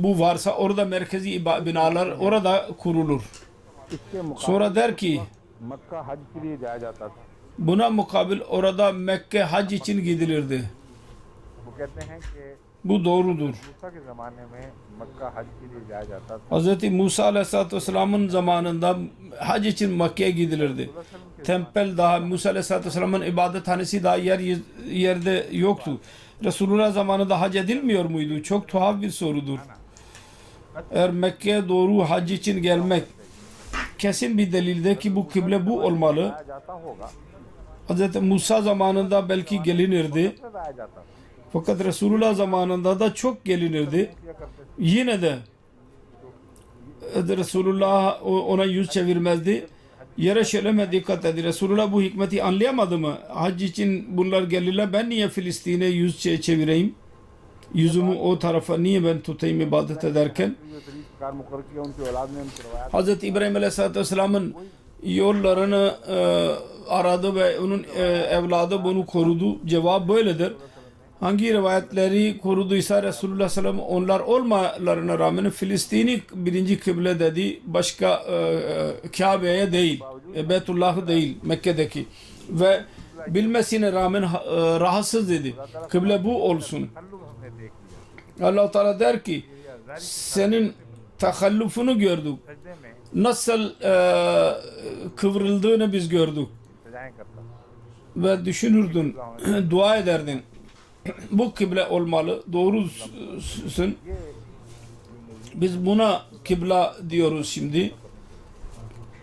bu varsa orada merkezi binalar orada kurulur. इसके मुकाबले Sonra der ki मक्का हज के लिए जाया जाता था buna mukabil orada Mekke hac için gidilirdi. वो कहते हैं कि Bu doğrudur. मूसा के ज़माने में मक्का हज के लिए जाया जाता था Hz. Musa aleyhissalatü vesselamın zamanında hac için Mekke'ye gidilirdi. Tempel daha Musa aleyhissalatü vesselamın ibadethanesi daha yerde yoktu. Resulullah zamanında hac edilmiyor muydu? Çok tuhaf bir sorudur. Eğer Mekke'ye doğru hac için gelmek kesin bir delilde ki bu kıble bu olmalı. जाया जाता होगा Hz. Musa zamanında belki gelinirdi. जाया जाता था Fakat Resulullah zamanında da çok gelinirdi. किया करते थे Yine de Resulullah ona yüz çevirmezdi. Yeruşalim'e dikkat edin. Resulullah bu hikmeti anlayamadı mı? Hac için bunlar gelirler. Ben niye Filistin'e yüz çevireyim? Yüzümü o tarafa niye ben tutayım ibadet ederken? जो तरीक़ाकार मुकर्रर किया उनकी औलाद ने उनको करवाया Hz. İbrahim Aleyhisselatü Vesselam'ın yollarını aradı ve onun evladı bunu korudu. Cevap böyledir. Hangi rivayetleri koruduysa Resulullah sallallahu aleyhi ve sellem onlar olmalarına rağmen Filistin'i birinci kıble dedi. Başka Kabe'ye değil. Beytullah'ı değil Mekke'deki. Ve bilmesine rağmen rahatsız dedi. Kıble bu olsun. तखल्लुफ हमने देख लिया Allah-u Teala der ki senin tahallufunu gördük. सजदे में Nasıl kıvrıldığını biz gördük. सजाएं करता था Ve düşünürdün, dua ederdin. Bu kıble olmalı, doğrusun. Biz buna kıble diyoruz şimdi.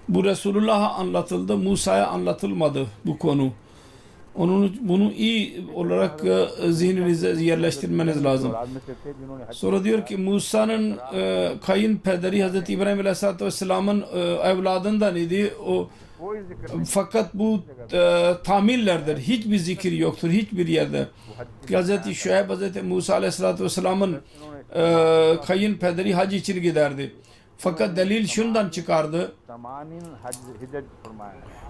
Bu Resulullah'a anlatıldı, Musa'ya anlatılmadı bu konu. Bunu iyi olarak zihninize yerleştirmeniz lazım. औलाद में से थे जिन्होंने हज Sonra diyor ki Musa'nın kayınpederi Hz. İbrahim Aleyhisselatü Vesselam'ın evladından idi. O कोई जिक्र नहीं fakat bu tamillerdir. Hiçbir zikir yoktur hiçbir yerde. Hz. Şuayb Hz. Musa Aleyhisselatü Vesselam'ın kayınpederi hac için giderdi. Fakat delil şundan çıkardı. तमानीन हज हिजज फरमाया है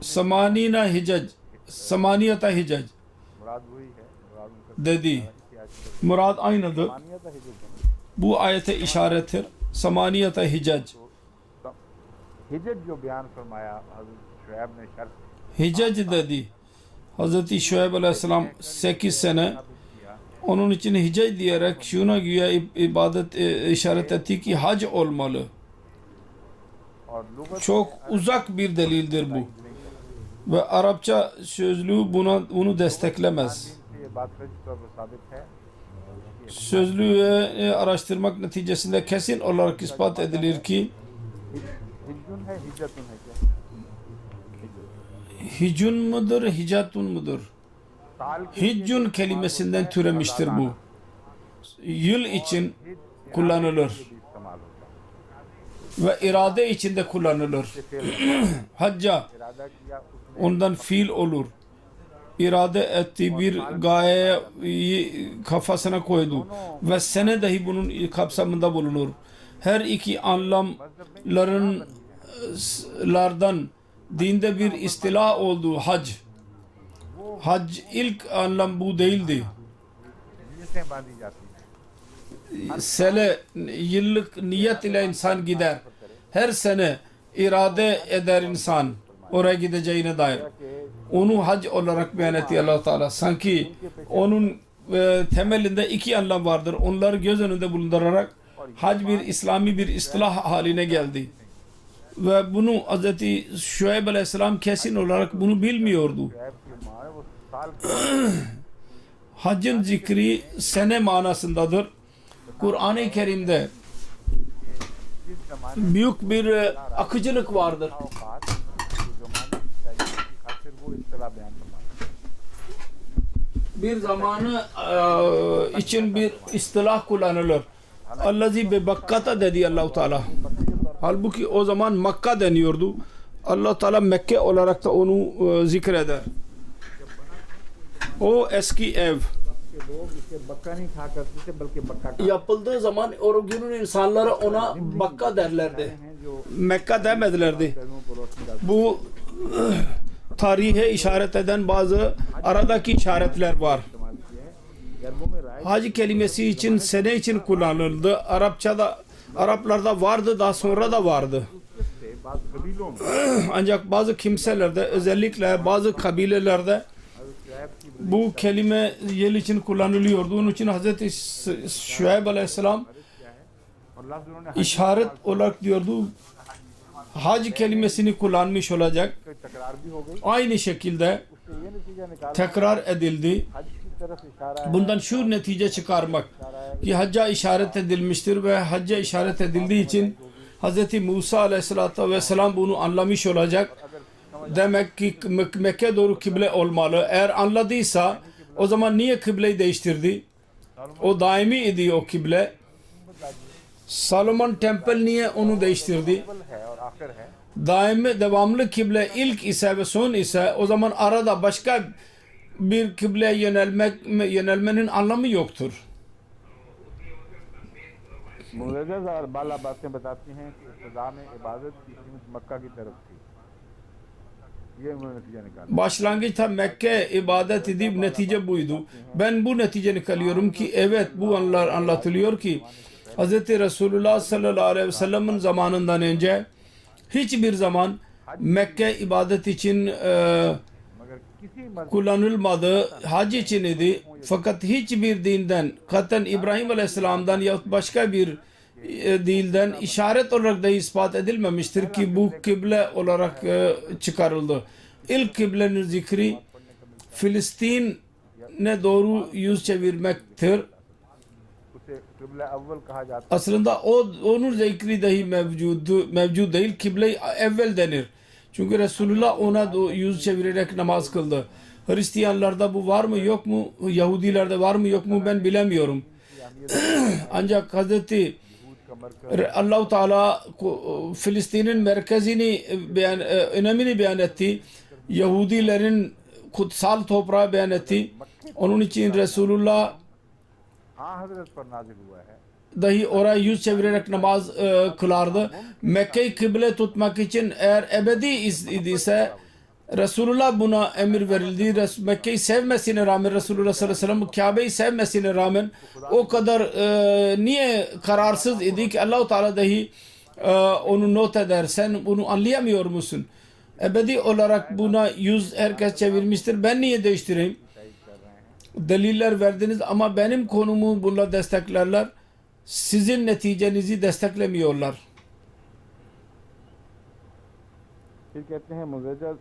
Samanina hicac, samaniyata hicac मुराद वही है मुराद उनका dedi. Murad aynıdır. मानियत हिजज Bu ayete işarettir. Samaniyata hicac. हिजज जो बयान फरमाया हज़रत शुएब ने शर्त Hicac dedi. Hz. Şuayb Aleyhisselam 8 sene किया onun için hicac diyerek şuna güya ibadet işaret etti ki hac olmalı. और लुगत Çok uzak bir delildir bu. Ve Arapça sözlüğü bunu desteklemez. से ये बात सच तौर पर साबित है Sözlüğü araştırmak neticesinde kesin olarak ispat edilir ki हिज्जुन है हिज्जतुन है क्या hicun mudur, hicatun mudur? साल के Hiccun kelimesinden türemiştir bu. Yıl için kullanılır इस्तेमाल होता ve irade içinde kullanılır. है Hacca इरादा किया उसने ondan fiil olur. irade etti, bir gayeyi kafasına koydu ve sene dahi bunun kapsamında bulunur. Her iki anlamlardan dinde bir istilah olduğu hac. Hac ilk anlam bu değildi. नीयतें बांधी जाती हैं। Sene yıllık niyet ile insan gider. Her sene irade eder insan oraya gideceğine dair. Onu hac olarak beyan etti Allah Teala. Sanki onun temelinde iki anlam vardır. Onları göz önünde bulundurarak hac bir İslami bir istilah haline geldi. Ve bunu Hz. Şuayb Aleyhisselam kesin olarak bunu bilmiyordu. शैब की माँ है वो साल के Haccın zikri sene manasındadır. Kur'an-ı Kerim'de जिस जमाने büyük bir akıcılık vardır. औकात जो जमाने की चाहिए उसकी खातिर वो इस्तिलाह बयान फरमाते Bir zamanı için bir istilah kullanılır. Allazi be Bakkata dedi Allah-u Teala. Halbuki o zaman Makka deniyordu. Allah Teala Mekke olarak da onu zikreder. O eski ev हैं। लोग इसे बक्का नहीं खा करते थे बल्कि बक्का खा yapıldığı zaman o günün insanları ona Bakka derlerdi. हैं जो Mekka demedilerdi. कदमों को रोशनी डालते Bu tarihe işaret eden bazı aradaki işaretler var. इस्तेमाल किए हैं। अरबों में राय Hac kelimesi için sene için kullanıldı. Araplarda vardı, daha sonra da vardı. से बाद कबीलों में Ancak bazı kimselerde, özellikle bazı kabilelerde शैब की bu kelime yıl için kullanılıyordu. Onun için Hz. Şuayb Aleyhisselam क्या है और लफ्ज उन्होंने işaret olarak diyordu. Hac kelimesini kullanmış olacak. तकरार भी हो गई। Aynı şekilde उससे ये नतीजा निकाला tekrar edildi. हज की तरफ इशारा है। Bundan şu netice çıkarmak ki hacca işaret edilmiştir ve hacca işaret edildiği için Hz. Musa Aleyhisselatü Vesselam bunu anlamış olacak. Demek ki Mekke doğru kıble olmalı. Eğer anladıysa o zaman niye kıbleyi değiştirdi? O daimi idi o kıble. Salomon Temple niye onu değiştirdi? अव्वल है और आखिर है। Daimi devamlı kıble ilk ise ve son ise o zaman arada başka bir kıbleye yönelmenin anlamı yoktur. मुअज़्ज़ज़ और बाला बातें बताती हैं कि इब्तिदा में इबादत की कीमत मक्का की तरफ थी। ये उन्होंने नतीजा निकाला। Başlangıçta Mekke ibadet edip netice buydu. Ben bu netice çıkarıyorum ki evet bu anlatılıyor ki Hz. Resulullah sallallahu aleyhi ve sellem'in zamanından önce hiçbir zaman Mekke ibadet için मगर किसी मर्द kullanılmadı. Hac için idi. Fakat hiçbir dinden katen İbrahim Aleyhisselam'dan yahut başka bir dilden işaret olarak da ispat edilmemiştir ki bu kıble olarak çıkarıldı. İlk kıblenin zikri Filistin'e doğru yüz çevirmektir. उसे किबला अव्वल कहा जाता Aslında onun zikri dahi mevcut değil. Kıble evvel denir. Çünkü Resulullah ona yüz çevirerek namaz kıldı. Hristiyanlarda bu var mı yok mu? Yahudilerde var mı yok mu ben bilemiyorum. Ancak Hazreti है। का मरकज Allah-u Teala Filistin'in merkezini önemini beyan etti. Yahudilerin kutsal toprağı beyan etti. Onun için Resulullah हाँ हजरत पर नाजिल हुआ है। dahi oraya yüz çevirerek namaz kılardı. Mekke'yi kıble tutmak için eğer ebedi idiyse Resulullah buna emir verildi. Mekke'yi sevmesine rağmen Resulullah sallallahu aleyhi ve sellem Kabe'yi sevmesine rağmen o kadar niye kararsız idi ki Allah-u Teala dahi onu not eder. Sen bunu anlayamıyor musun? Ebedi olarak buna yüz herkes çevirmiştir. Ben niye değiştireyim? Deliller verdiniz ama benim konumu bununla desteklerler. Sizin neticenizi desteklemiyorlar. फिर कहते हैं मुअज़्ज़ज़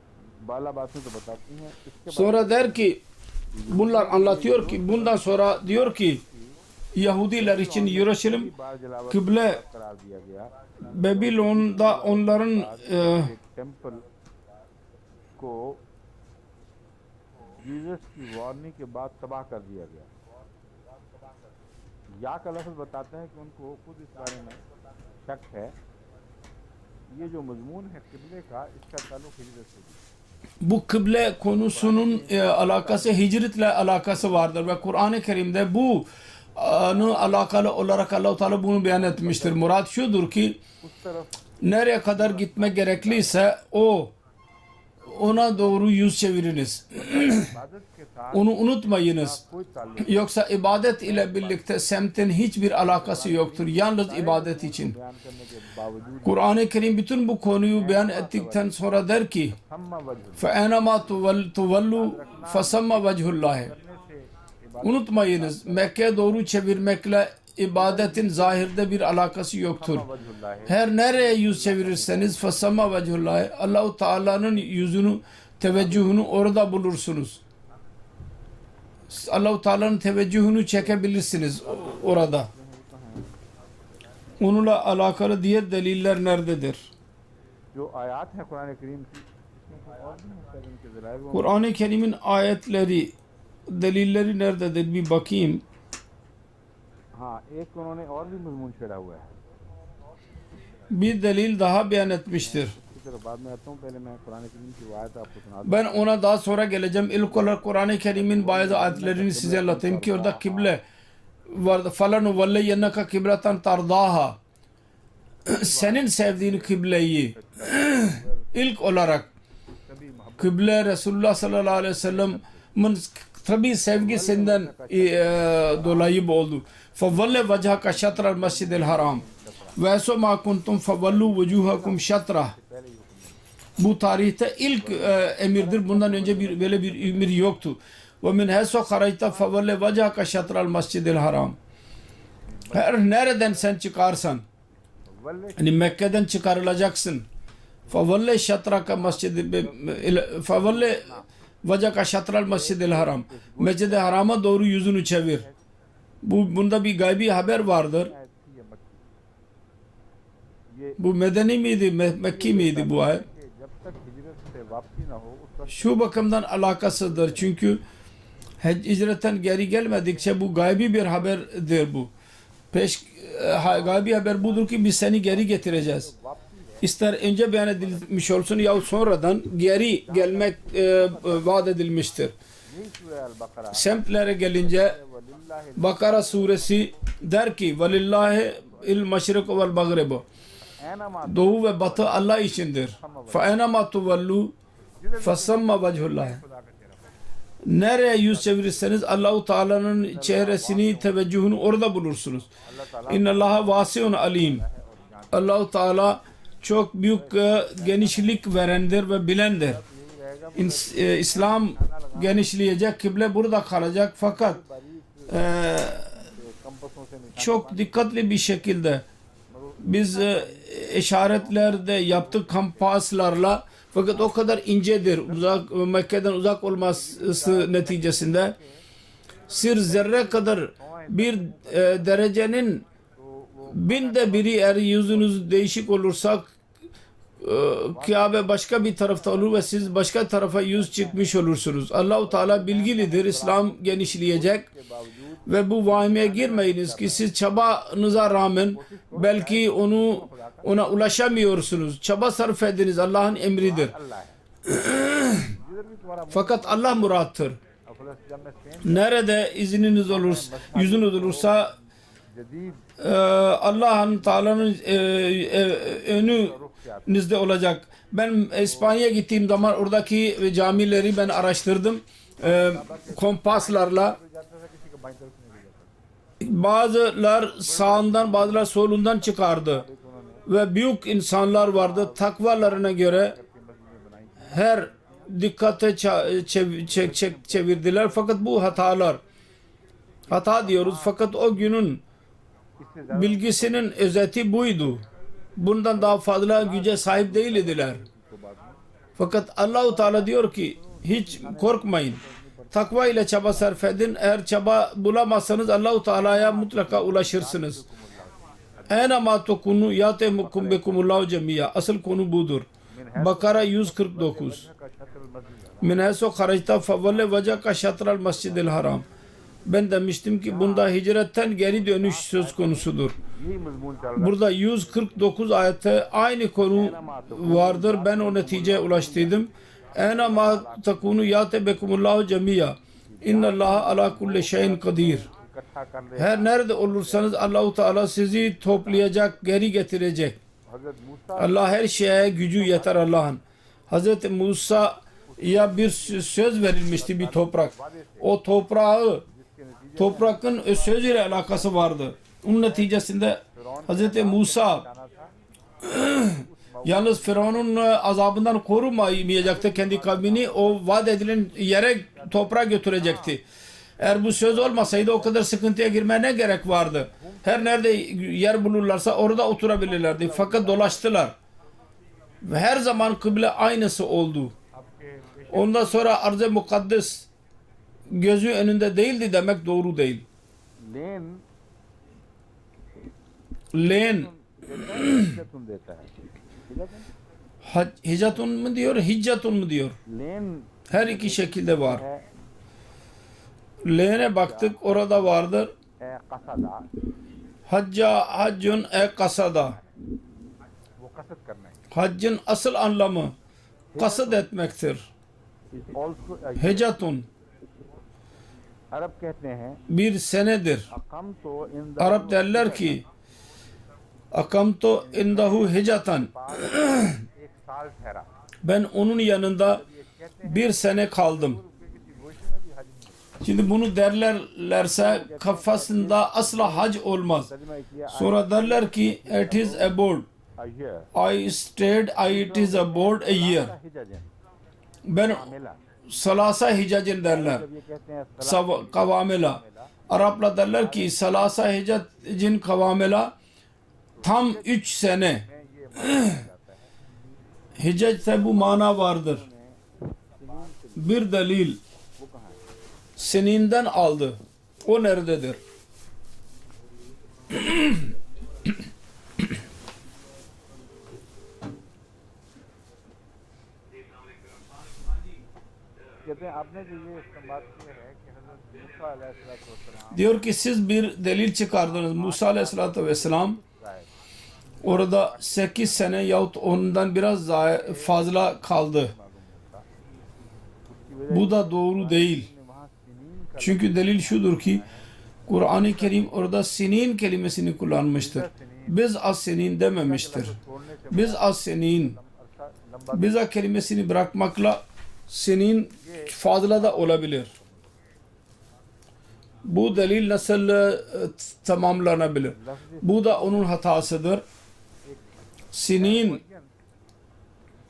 बाला बातें तो बताती हैं। इसके Sonra der ki bunlar anlatıyor ki bundan sonra diyor ki Yahudiler için Yeruşalim बाद जलावत kıble करार दिया गया। Babilon'da onların एक टेम्पल को जीसस की वार्निंग के बाद तबाह कर दिया गया। या का लफ्ज़ बताता है कि उनको खुद इस बारे में शक है। ये जो मजमून है किबले का इसका ताल्लुक हिजरत से भी। bu kıble konusunun alakası hicretle alakası vardır ve Kur'an-ı Kerim'de bu alakalı olarak Allah-u Teala bunu beyan etmiştir. Murat şudur ki उस तरफ nereye kadar gitmek gerekliyse ona doğru yüz çeviriniz. इबादत के साथ Onu unutmayınız. कोई ताल्लुक Yoksa ibadet ile birlikte semtin hiçbir alakası yoktur. Yalnız ibadet için. बयान करने के बावजूद Kur'an-ı Kerim bütün bu konuyu beyan ettikten sonra der ki सम्मा वजह فَاَنَمَا تُوَلُّوا فَسَمَّ وَجْهُ اللّٰهِ. करने से इबादत Unutmayınız, Mekke'ye doğru çevirmekle ibadetin zahirde bir alakası yoktur. वजहुल्लाह है। Her nereye yüz çevirirseniz fasamma vecihullahi, Allah-u Teala'nın yüzünü, teveccühünü orada bulursunuz. Allah-u Teala'nın teveccühünü çekebilirsiniz orada. Onunla alakalı diğer deliller nerededir? जो आयात है कुरान करीम की इसमें कोई और भी मुस्तकिल के जराए वो Kur'an-ı Kerim'in ayetleri, delilleri nerededir? Bir bakayım. हाँ एक उन्होंने और भी मजमून छेड़ा हुआ है। Bir delil daha beyan etmiştir. इसकी तरफ बाद में आता हूँ, पहले मैं कुरान करीम की वो आयत आपको सुना दूँ। Ben ona daha sonra geleceğim. İlk olarak Kur'an-ı Kerim'in bazı ayetlerini size anlatayım ki orada kıble vardı. Falan valleyennaka kıbleten tardaha. Senin sevdiğin kıbleyi ilk olarak तभी मोहब्बत kıble Resulullah sallallahu aleyhi ve sellem'in tabi sevgisinden dolayı oldu. فَوَلَّ وَجْهَكَ شَطْرَ الْمَسْجِدِ الْحَرَامِ وَاَسَوْ مَا كُنْتُمْ فَوَلُّوا وُجُوهَكُمْ شَطْرَهِ. Bu tarihte ilk emirdir. Bundan önce böyle bir emir yoktu. وَمِنْ هَسَوْ خَرَيْتَ فَوَلَّ وَجْهَكَ شَطْرَ الْمَسْجِدِ الْحَرَامِ. Her nereden sen çıkarsan, वल्ले hani Mekke'den çıkarılacaksın. فَوَلَّ شَطْرَكَ مَسْجِدِ فَوَلَّ وَجَكَ شَطْرَ الْمَسْجِدِ الْحَرَامِ. Mescid-i Haram'a doğru yüzünü çevir. Bunda bir gaybi haber vardır. आयत थी ये मक्की। ये Bu Medeni miydi, Mekki miydi bu ayet? कि जब तक हिजरत से वापसी न हो उस वक्त Şu bakımdan alakasıdır. Çünkü hicretten geri gelmedikçe bu gaybi bir haberdir bu. Gaybi haber budur ki biz seni geri getireceğiz. İster önce beyan edilmiş olsun ya sonradan geri gelmek vaat edilmiştir. यही सूरह अल-बकरा Semtlere gelince वलिल्लाहि Bakara suresi der ki velillahi il meşrik vel maghrib. ऐनमा Doğu ve batı Allah içindir. Fa enema tuvallu fasamma vechullah. खुदा का चेहरा Nereye yüz çevirirseniz Allahu Teala'nın çehresini, teveccühünü orada bulursunuz. अल्लाह ताला İnnallaha vasiun alim. Allahu Teala çok büyük genişlik verendir ve bilendir. यही रहेगा İslam genişleyecek, kıble burada kalacak fakat कंपसों से निशान çok dikkatli bir şekilde biz işaretlerde yaptık kampaslarla fakat o kadar incedir uzak Mekke'den uzak olması neticesinde zerre kadar bir derecenin binde biri eğer yüzünüz değişik olursa Kabe başka bir tarafta olur ve siz başka tarafa yüz çıkmış olursunuz. Allah-u Teala bilgilidir. İslam genişleyecek ve bu vahimeye girmeyiniz ki siz çabanıza rağmen belki ona ulaşamıyorsunuz. Çaba sarf ediniz. Allah'ın emridir. अल्लाह है जिधर भी तुम्हारा Fakat Allah murattır. अफला जब मैं same Nerede izniniz olursa, yüzünüz olursa जदीद Allah'ın Teala'nın önünüzde olacak. Ben İspanya'ya gittiğim zaman oradaki camileri ben araştırdım. Kompaslarla जाता था किसी को बाईं तरफ से नहीं ले जाता bazılar sağından bazılar solundan çıkardı. Ve büyük insanlar vardı. Takvalarına göre her dikkate çevirdiler. Fakat bu hatalar. Hata diyoruz. Fakat o günün इससे ज्यादा bilgisinin özeti buydu. Bundan daha fazla güce sahip değildiler. Fakat Allah-u Teala diyor ki hiç korkmayın. Takva ile çaba sarf edin. Eğer çaba bulamazsanız Allah-u Teala'ya mutlaka ulaşırsınız. Ene ma tukunu yatemukum bekumullahu cemiya. Asıl konu budur. Bakara 149. का छत्र मस्जिद Min haysu harajta favalle vecaka şatral mescidil haram. Ben demiştim ki bunda hicretten geri dönüş söz konusudur. यही मजमून चल रहा Burada 149 ayette aynı konu vardır. Ben o neticeye ulaştıydım. Ena ma takunu yate bekumullahu cemiya. İnnallaha ala kulli şeyin kadir. इकट्ठा कर ले। Her nerede olursanız Allahu Teala sizi toplayacak, geri getirecek. हजरत मूसा Allah her şeye gücü yeter Allah'ın. Hazreti Musa'ya bir söz verilmişti, bir toprak. O toprağı, toprakın o sözüyle alakası vardı. Onun neticesinde Hazreti Musa yalnız Firavun'un azabından korunmayacaktı kendi kavmini, o vaat edilen yere toprağa götürecekti. Eğer bu söz olmasaydı o kadar sıkıntıya girmeye ne gerek vardı? Her nerede yer bulurlarsa orada oturabilirlerdi. Fakat dolaştılar. Ve her zaman kıble aynısı oldu. Ondan sonra arz-ı mukaddes gözü önünde değildi demek doğru değil. लेन Len हिज्जतुन देता है। हिज्जतुन? hicatun mu diyor, hiccatun mu diyor? लेन Her iki şekilde var. है Len'e baktık, orada vardır. कसदा, Haccun kasada. वो कसद करना है। Haccın asıl anlamı kasıt etmektir. Is also Hicatun अरब कहते हैं bir senedir. अकम तो इन Arap derler ki akamto indahu hicatan. एक साल ठहरा। Ben onun yanında bir sene kaldım. किसी गोशे में भी हज नहीं। Şimdi bunu derlerse kafasında asla hac olmaz. तर्जुमा किया Sonra derler ki it is about. a year I stayed, it is about a year. हिजजन Ben मेला। salasa hicacin derler. जब ये कहते हैं Kavamela. Araplar derler ki salasa hicacin kavamela tam 3 sene. Hicac'te bu mana vardır. Bir delil seninden aldı. O nerededir? कहते हैं आपने जो ये इस्तेमाल किया है कि हजरत मूसा अलैहिस्सलाम Diyor ki siz bir delil çıkardınız. Musa aleyhissalatü vesselam orada 8 sene yahut ondan biraz daha fazla kaldı. Bu da doğru değil. वहाँ सिनीन का Çünkü delil şudur ki Kur'an-ı Kerim orada sinin kelimesini kullanmıştır. Biz az senin dememiştir. छोड़ने से Biz az senin. अरसा लंबा Biza kelimesini bırakmakla senin fazla da olabilir. Bu delil nasıl tamamlanabilir? Bu da onun hatasıdır. Sinin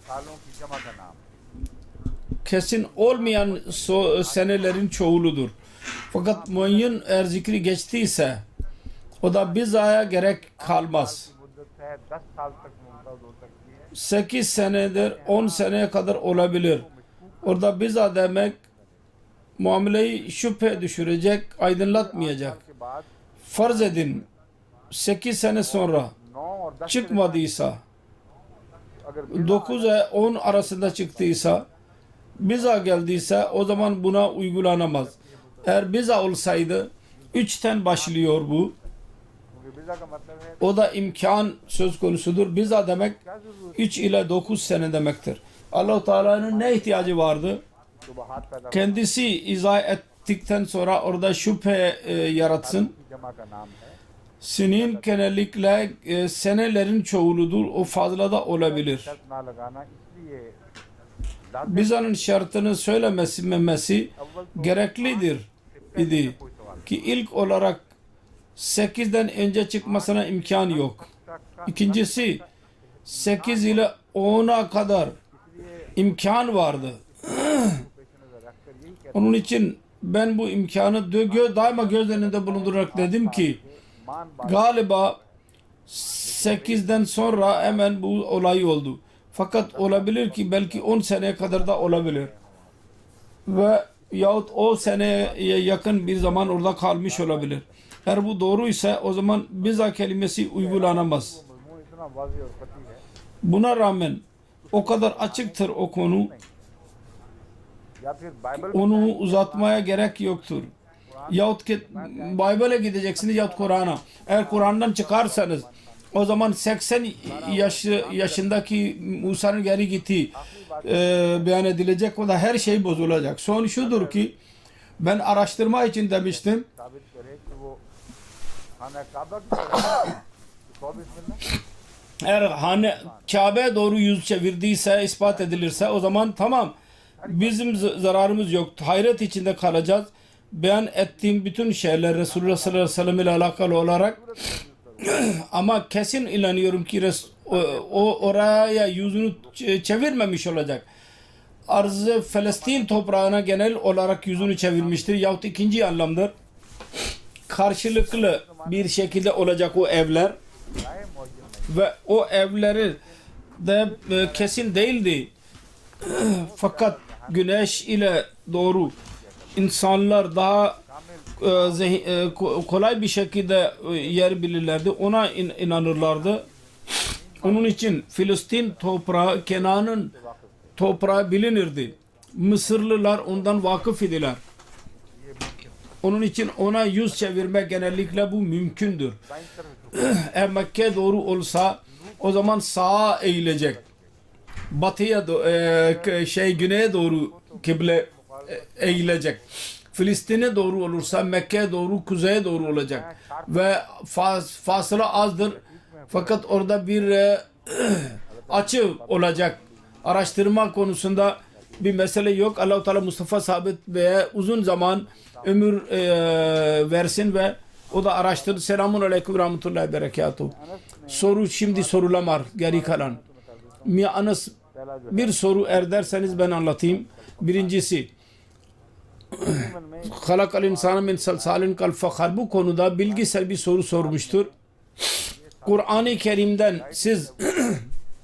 सालों की जमा का नाम। kesin olmayan senelerin çoğuludur. Fakat muayyen eğer zikri geçtiyse o da bir aya gerek kalmaz. मुद्दत है 10 साल तक मुमताज हो सकती है। 8 senedir 10 seneye kadar olabilir. Orada biza demek muameleyi şüphe düşürecek, aydınlatmayacak. के बाद Farz edin 8 sene sonra 9 और 10 çıkmadıysa अगर 9 ve 10 arasında çıktıysa biza geldiyse o zaman buna uygulanamaz. Eğer biza olsaydı 3'ten başlıyor bu. क्योंकि वीजा का मतलब है O da imkan söz konusudur. Biza demek क्या जरूरत 3 ile 9 sene demektir. Allah-u Teala'nın ne ihtiyacı vardı? शुबहात पैदा Kendisi izah ettikten sonra orada şüphe yaratsın. की जमा का नाम है। Sinin genellikle senelerin çoğuludur. O fazla da olabilir. शर्त ना लगाना इसलिए लाजिम Biza'nın şartını söylemesi gereklidir idi. कोई सवाल Ki ilk olarak 8'den önce çıkmasına imkan yok. İkincisi 8 ile 10'a kadar imkan vardı. पेश नजर रखकर यही कहते Onun için ben bu imkanı daima göz önünde bulundurarak dedim ki हैं मान galiba 8'den sonra hemen bu olay oldu. Fakat olabilir ki belki 10 seneye kadar da olabilir. Ve yahut o seneye yakın bir zaman orada kalmış olabilir. Eğer bu doğruysa o zaman biza kelimesi uygulanamaz. मजमून इतना वाज़ेह और कतई है Buna rağmen o kadar açıktır o konu. या फिर Bible Onu uzatmaya gerek yoktur. Yahut ki Bible'e gideceksiniz yahut Kur'an'a. Eğer Kur'an'dan çıkarsanız O zaman 80 yaşındaki Musa'nın geri gittiği beyan edilecek. O da her şey bozulacak. Son şudur ki ben araştırma için demiştim. साबित करे कि वो खाना काबा की तरह है। 24 minute Eğer hane Kabe'ye doğru yüz çevirdiyse, ispat edilirse o zaman tamam, bizim zararımız yok. Hayret içinde kalacağız. Beyan ettiğim bütün şeyler Resulullah sallallahu aleyhi ve sellem ile alakalı olarak ama kesin inanıyorum ki oraya yüzünü çevirmemiş olacak. Arz-ı Filistin toprağına genel olarak yüzünü çevirmiştir. Yahut ikinci anlamdır. Karşılıklı bir şekilde olacak o evler. गाय मौजूद नहीं। Ve o evleri de kesin değildi. Fakat güneş ile doğru insanlar daha kolay bir şekilde yer bilirlerdi. Ona inanırlardı. Onun için Filistin toprağı Kenan'ın toprağı bilinirdi. Mısırlılar ondan vakıf idiler. Onun için ona yüz çevirmek genellikle bu mümkündür. Eğer Mekke doğru olsa o zaman sağa eğilecek. Batıya güneye doğru kıble eğilecek. Filistin'e doğru olursa Mekke'ye doğru, kuzeye doğru olacak. Ve fasıla azdır. Fakat orada bir açı olacak. Araştırma konusunda bir mesele yok. Allah-u Teala Mustafa Sabit Bey'e uzun zaman ömür versin ve o da araştırdı. Selamun aleyküm ve rahmetullahi berekatuhu. Soru şimdi sorulamar geri kalan. Anas bir soru derseniz ben anlatayım. Birincisi halakal insanı min salsalin kal fakhar, bu konuda bilgisel bir soru sormuştur. Kur'an-ı Kerim'den siz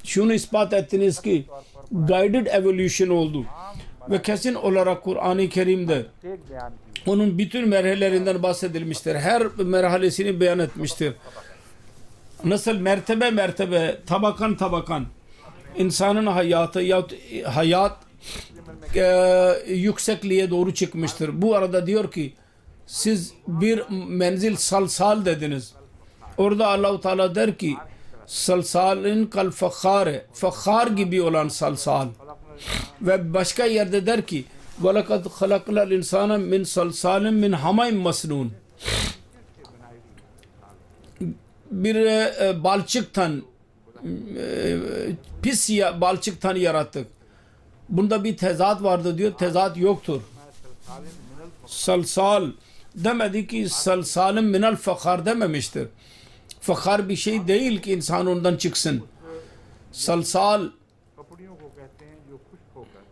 şunu ispat ettiniz ki guided evolution oldu ve kesin olarak Kur'an-ı Kerim'de एक बयान की onun bütün merhalelerinden bahsedilmiştir. Her merhalesini beyan etmiştir. Nasıl mertebe mertebe, tabakan tabakan insanın hayatı yahut hayat yüksekliğe doğru çıkmıştır. Bu arada diyor ki siz bir menzil salsal dediniz. Orada Allah-u Teala der ki salsalin kal fakhare, fakhar gibi olan salsal. Ve başka yerde der ki وَلَقَدْ خَلَقْنَا الْاِنْسَانَ مِنْ صَلْصَالٍ مِنْ حَمَيْمْ مَسْنُونَ, bir balçıktan pis balçıktan yarattık. Bunda bir tezat vardı diyor. Tezat yoktur. Salsal demedi ki salsalin minel fakhar dememiştir. Fakhar bir şey değil ki insan ondan çıksın. Salsal कपड़ियों को कहते हैं जो खुश्क होकर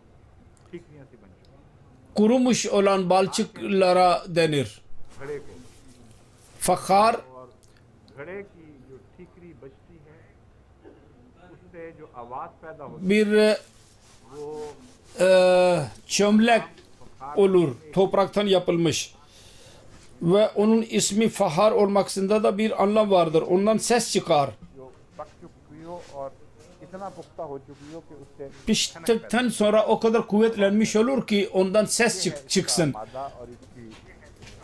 ठीकरियां सी बन चुकी kurumuş olan balçıklara denir. घड़े को, Fakhar और घड़े की जो ठीकरी बचती है उससे जो आवाज पैदा होती bir है वो çömlek olur. Topraktan yapılmış. Ve onun ismi fahar olmaksında da bir anlam vardır. Ondan ses çıkar. जो पक चुकी हो और इतना पुख्ता हो चुकी हो कि उससे Piştikten sonra o kadar kuvvetlenmiş olur ki ondan ses çıksın. मादा और इसकी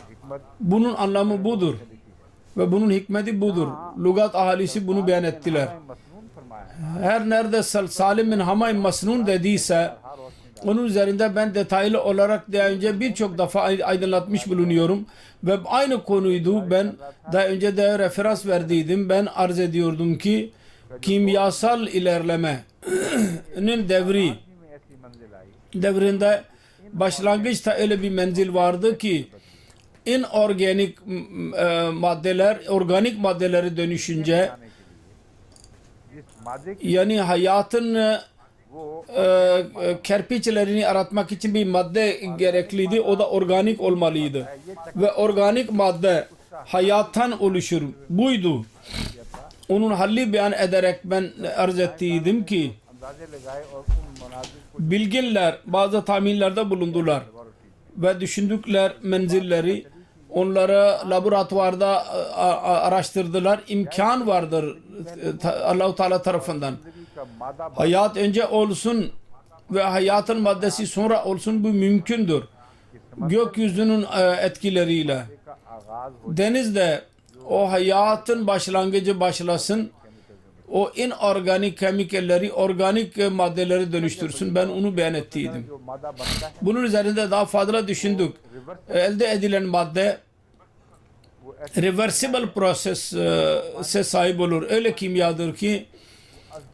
हिकमत Bunun anlamı budur. Ve bunun hikmeti budur. Lugat ahalisi bunu beyan ettiler. मसनून फरमाया है। Her nerede salim min hamay masnun dediyse onun üzerinde ben detaylı olarak daha önce birçok defa aydınlatmış bulunuyorum. Ve aynı konuydu. Ben daha önce de referans verdiydim. Ben arz ediyordum ki kimyasal ilerlemenin devri में ऐसी मंजिल आई devrinde başlangıçta öyle bir menzil vardı ki inorganik maddeler organik maddelere dönüşünce जिस मादे की yani hayatın वो kerpiçlerini aratmak için bir madde gerekliydi. O da organik olmalıydı. Ve organik madde hayattan oluşur. Buydu. Onun halli beyan ederek ben arz ettiydim ki अंदाजे लगाए और उन मनाजिर को bilginler bazı tahminlerde bulundular ve düşündükler menzilleri onları laboratuvarda araştırdılar. İmkan vardır Allah-u Teala tarafından. जिंदगी का मादा Hayat önce olsun ve hayatın maddesi sonra olsun, bu mümkündür. Gökyüzünün etkileriyle का आगाज हो denizde o hayatın başlangıcı başlasın. O inorganik kemikalleri organik maddeleri dönüştürsün. Ben onu beyan ettiydim. जो मादा बनता है Bunun üzerinde daha fazla düşündük. Elde edilen madde वो ऐसे reversible prosese sahip olur. Öyle kimyadır ki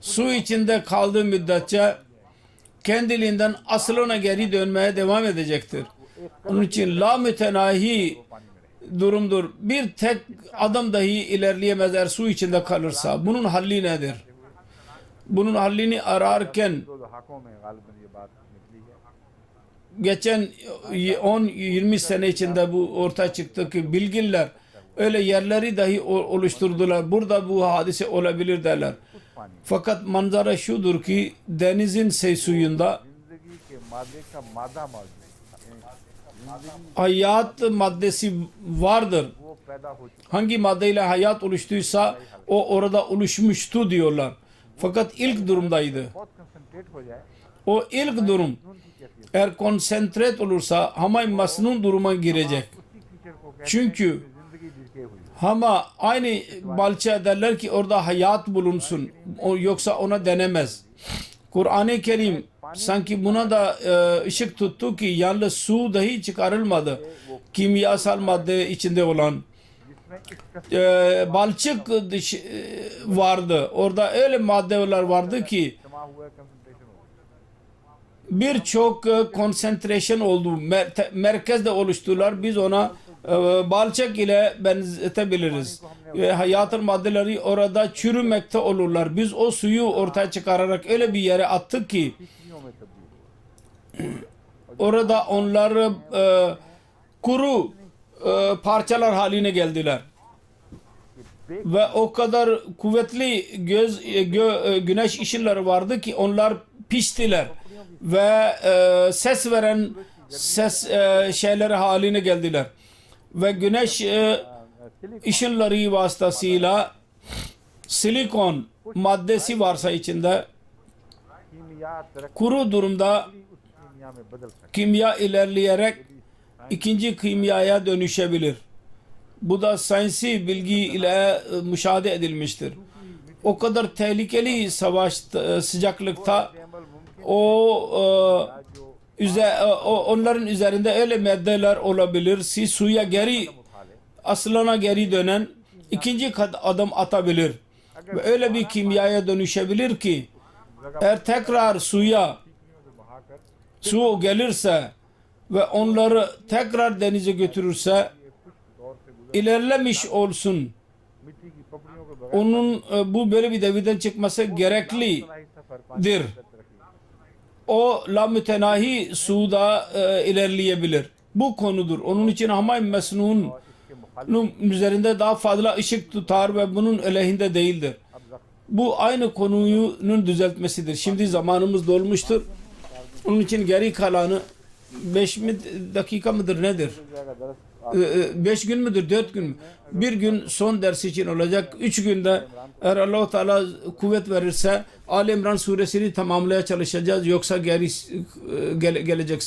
su içinde kaldığı müddetçe kendiliğinden aslına geri dönmeye devam edecektir. Onun için la mütenahi durumdur. Bir tek adam dahi ilerleyemez eğer su içinde kalırsa. Bunun halli nedir? Bunun hallini ararken दो दहाकों में गालिबन ये बात निकली है geçen 10-20 sene içinde bu ortaya çıktı ki bilginler öyle yerleri dahi oluşturdular. Burada bu hadise olabilir derler. कुछ पानी Fakat manzara şudur ki denizin suyunda जिंदगी के मादे का मादा मौजूद है जिंदगी hayat maddesi vardır. वो पैदा हो चुका Hangi maddeyle hayat oluştuysa o orada oluşmuştu diyorlar. Fakat ilk durumdaydı. बहुत कंसंट्रेट हो जाए O ilk durum नून की कैफियत eğer konsentret olursa hamay masnun duruma girecek. उसी कीचड़ को कहते Çünkü हैं जिंदगी लिखे हुई है ama aynı balça derler ki orada hayat bulunsun. O, yoksa ona denemez. Kur'an-ı Kerim sanki buna da ışık tuttu ki yalnız su dahi çıkarılmadı. Kimyasal madde içinde olan जिसमें इस balçık vardı. Orada öyle maddeler vardı ki जमा हुआ कंसंट्रेशन हो birçok konsantrasyon oldu. Merkezde oluştular. Biz ona balçık ile benzetebiliriz. Hayatın maddeleri orada çürümekte olurlar. Biz o suyu ortaya çıkararak öyle bir yere attık ki तिथियों में तब्दील हुआ orada onlar kuru parçalar haline geldiler. Ve o kadar kuvvetli güneş ışınları vardı ki onlar piştiler ve ses veren şeyleri haline geldiler. Ve güneş ışınları vasıtasıyla silikon maddesi varsa içinde कीमिया तरक्की kuru durumda उस कीमिया में बदल सकती kimya ilerleyerek ikinci kimyaya dönüşebilir. Bu da sayansi bilgi ile müşahede edilmiştir. O kadar tehlikeli savaş sıcaklıkta है o जो onların üzerinde öyle maddeler olabilir. Suya geri उठा ले aslına geri dönen ikinci adım atabilir. Ve öyle bir kimyaya dönüşebilir ki eğer tekrar suya को बहाकर su gelirse ve onları tekrar denize götürürse ये खुश्क दौर से गुजर ilerlemiş olsun. मिट्टी की पपड़ियों के बगैर Onun bu böyle bir devirden çıkması gereklidir. सफर पानी की तरक्की O la mütenahi suda ilerleyebilir. Bu konudur. Onun için Hamay Mesnun'un और इसके मुखालिफ üzerinde daha fazla ışık tutar ve bunun aleyhinde değildir. अब जख्म Bu aynı konunun düzeltmesidir. Şimdi zamanımız dolmuştur. Onun için geri kalanı 5 dakika mıdır nedir? हो जाएगा दरस 5 gün müdür 4 gün mü? Bir gün son ders için olacak. 3 günde eğer Allah-u Teala kuvvet verirse Ali İmran suresini tamamlamaya çalışacağız. Yoksa geri gelecek.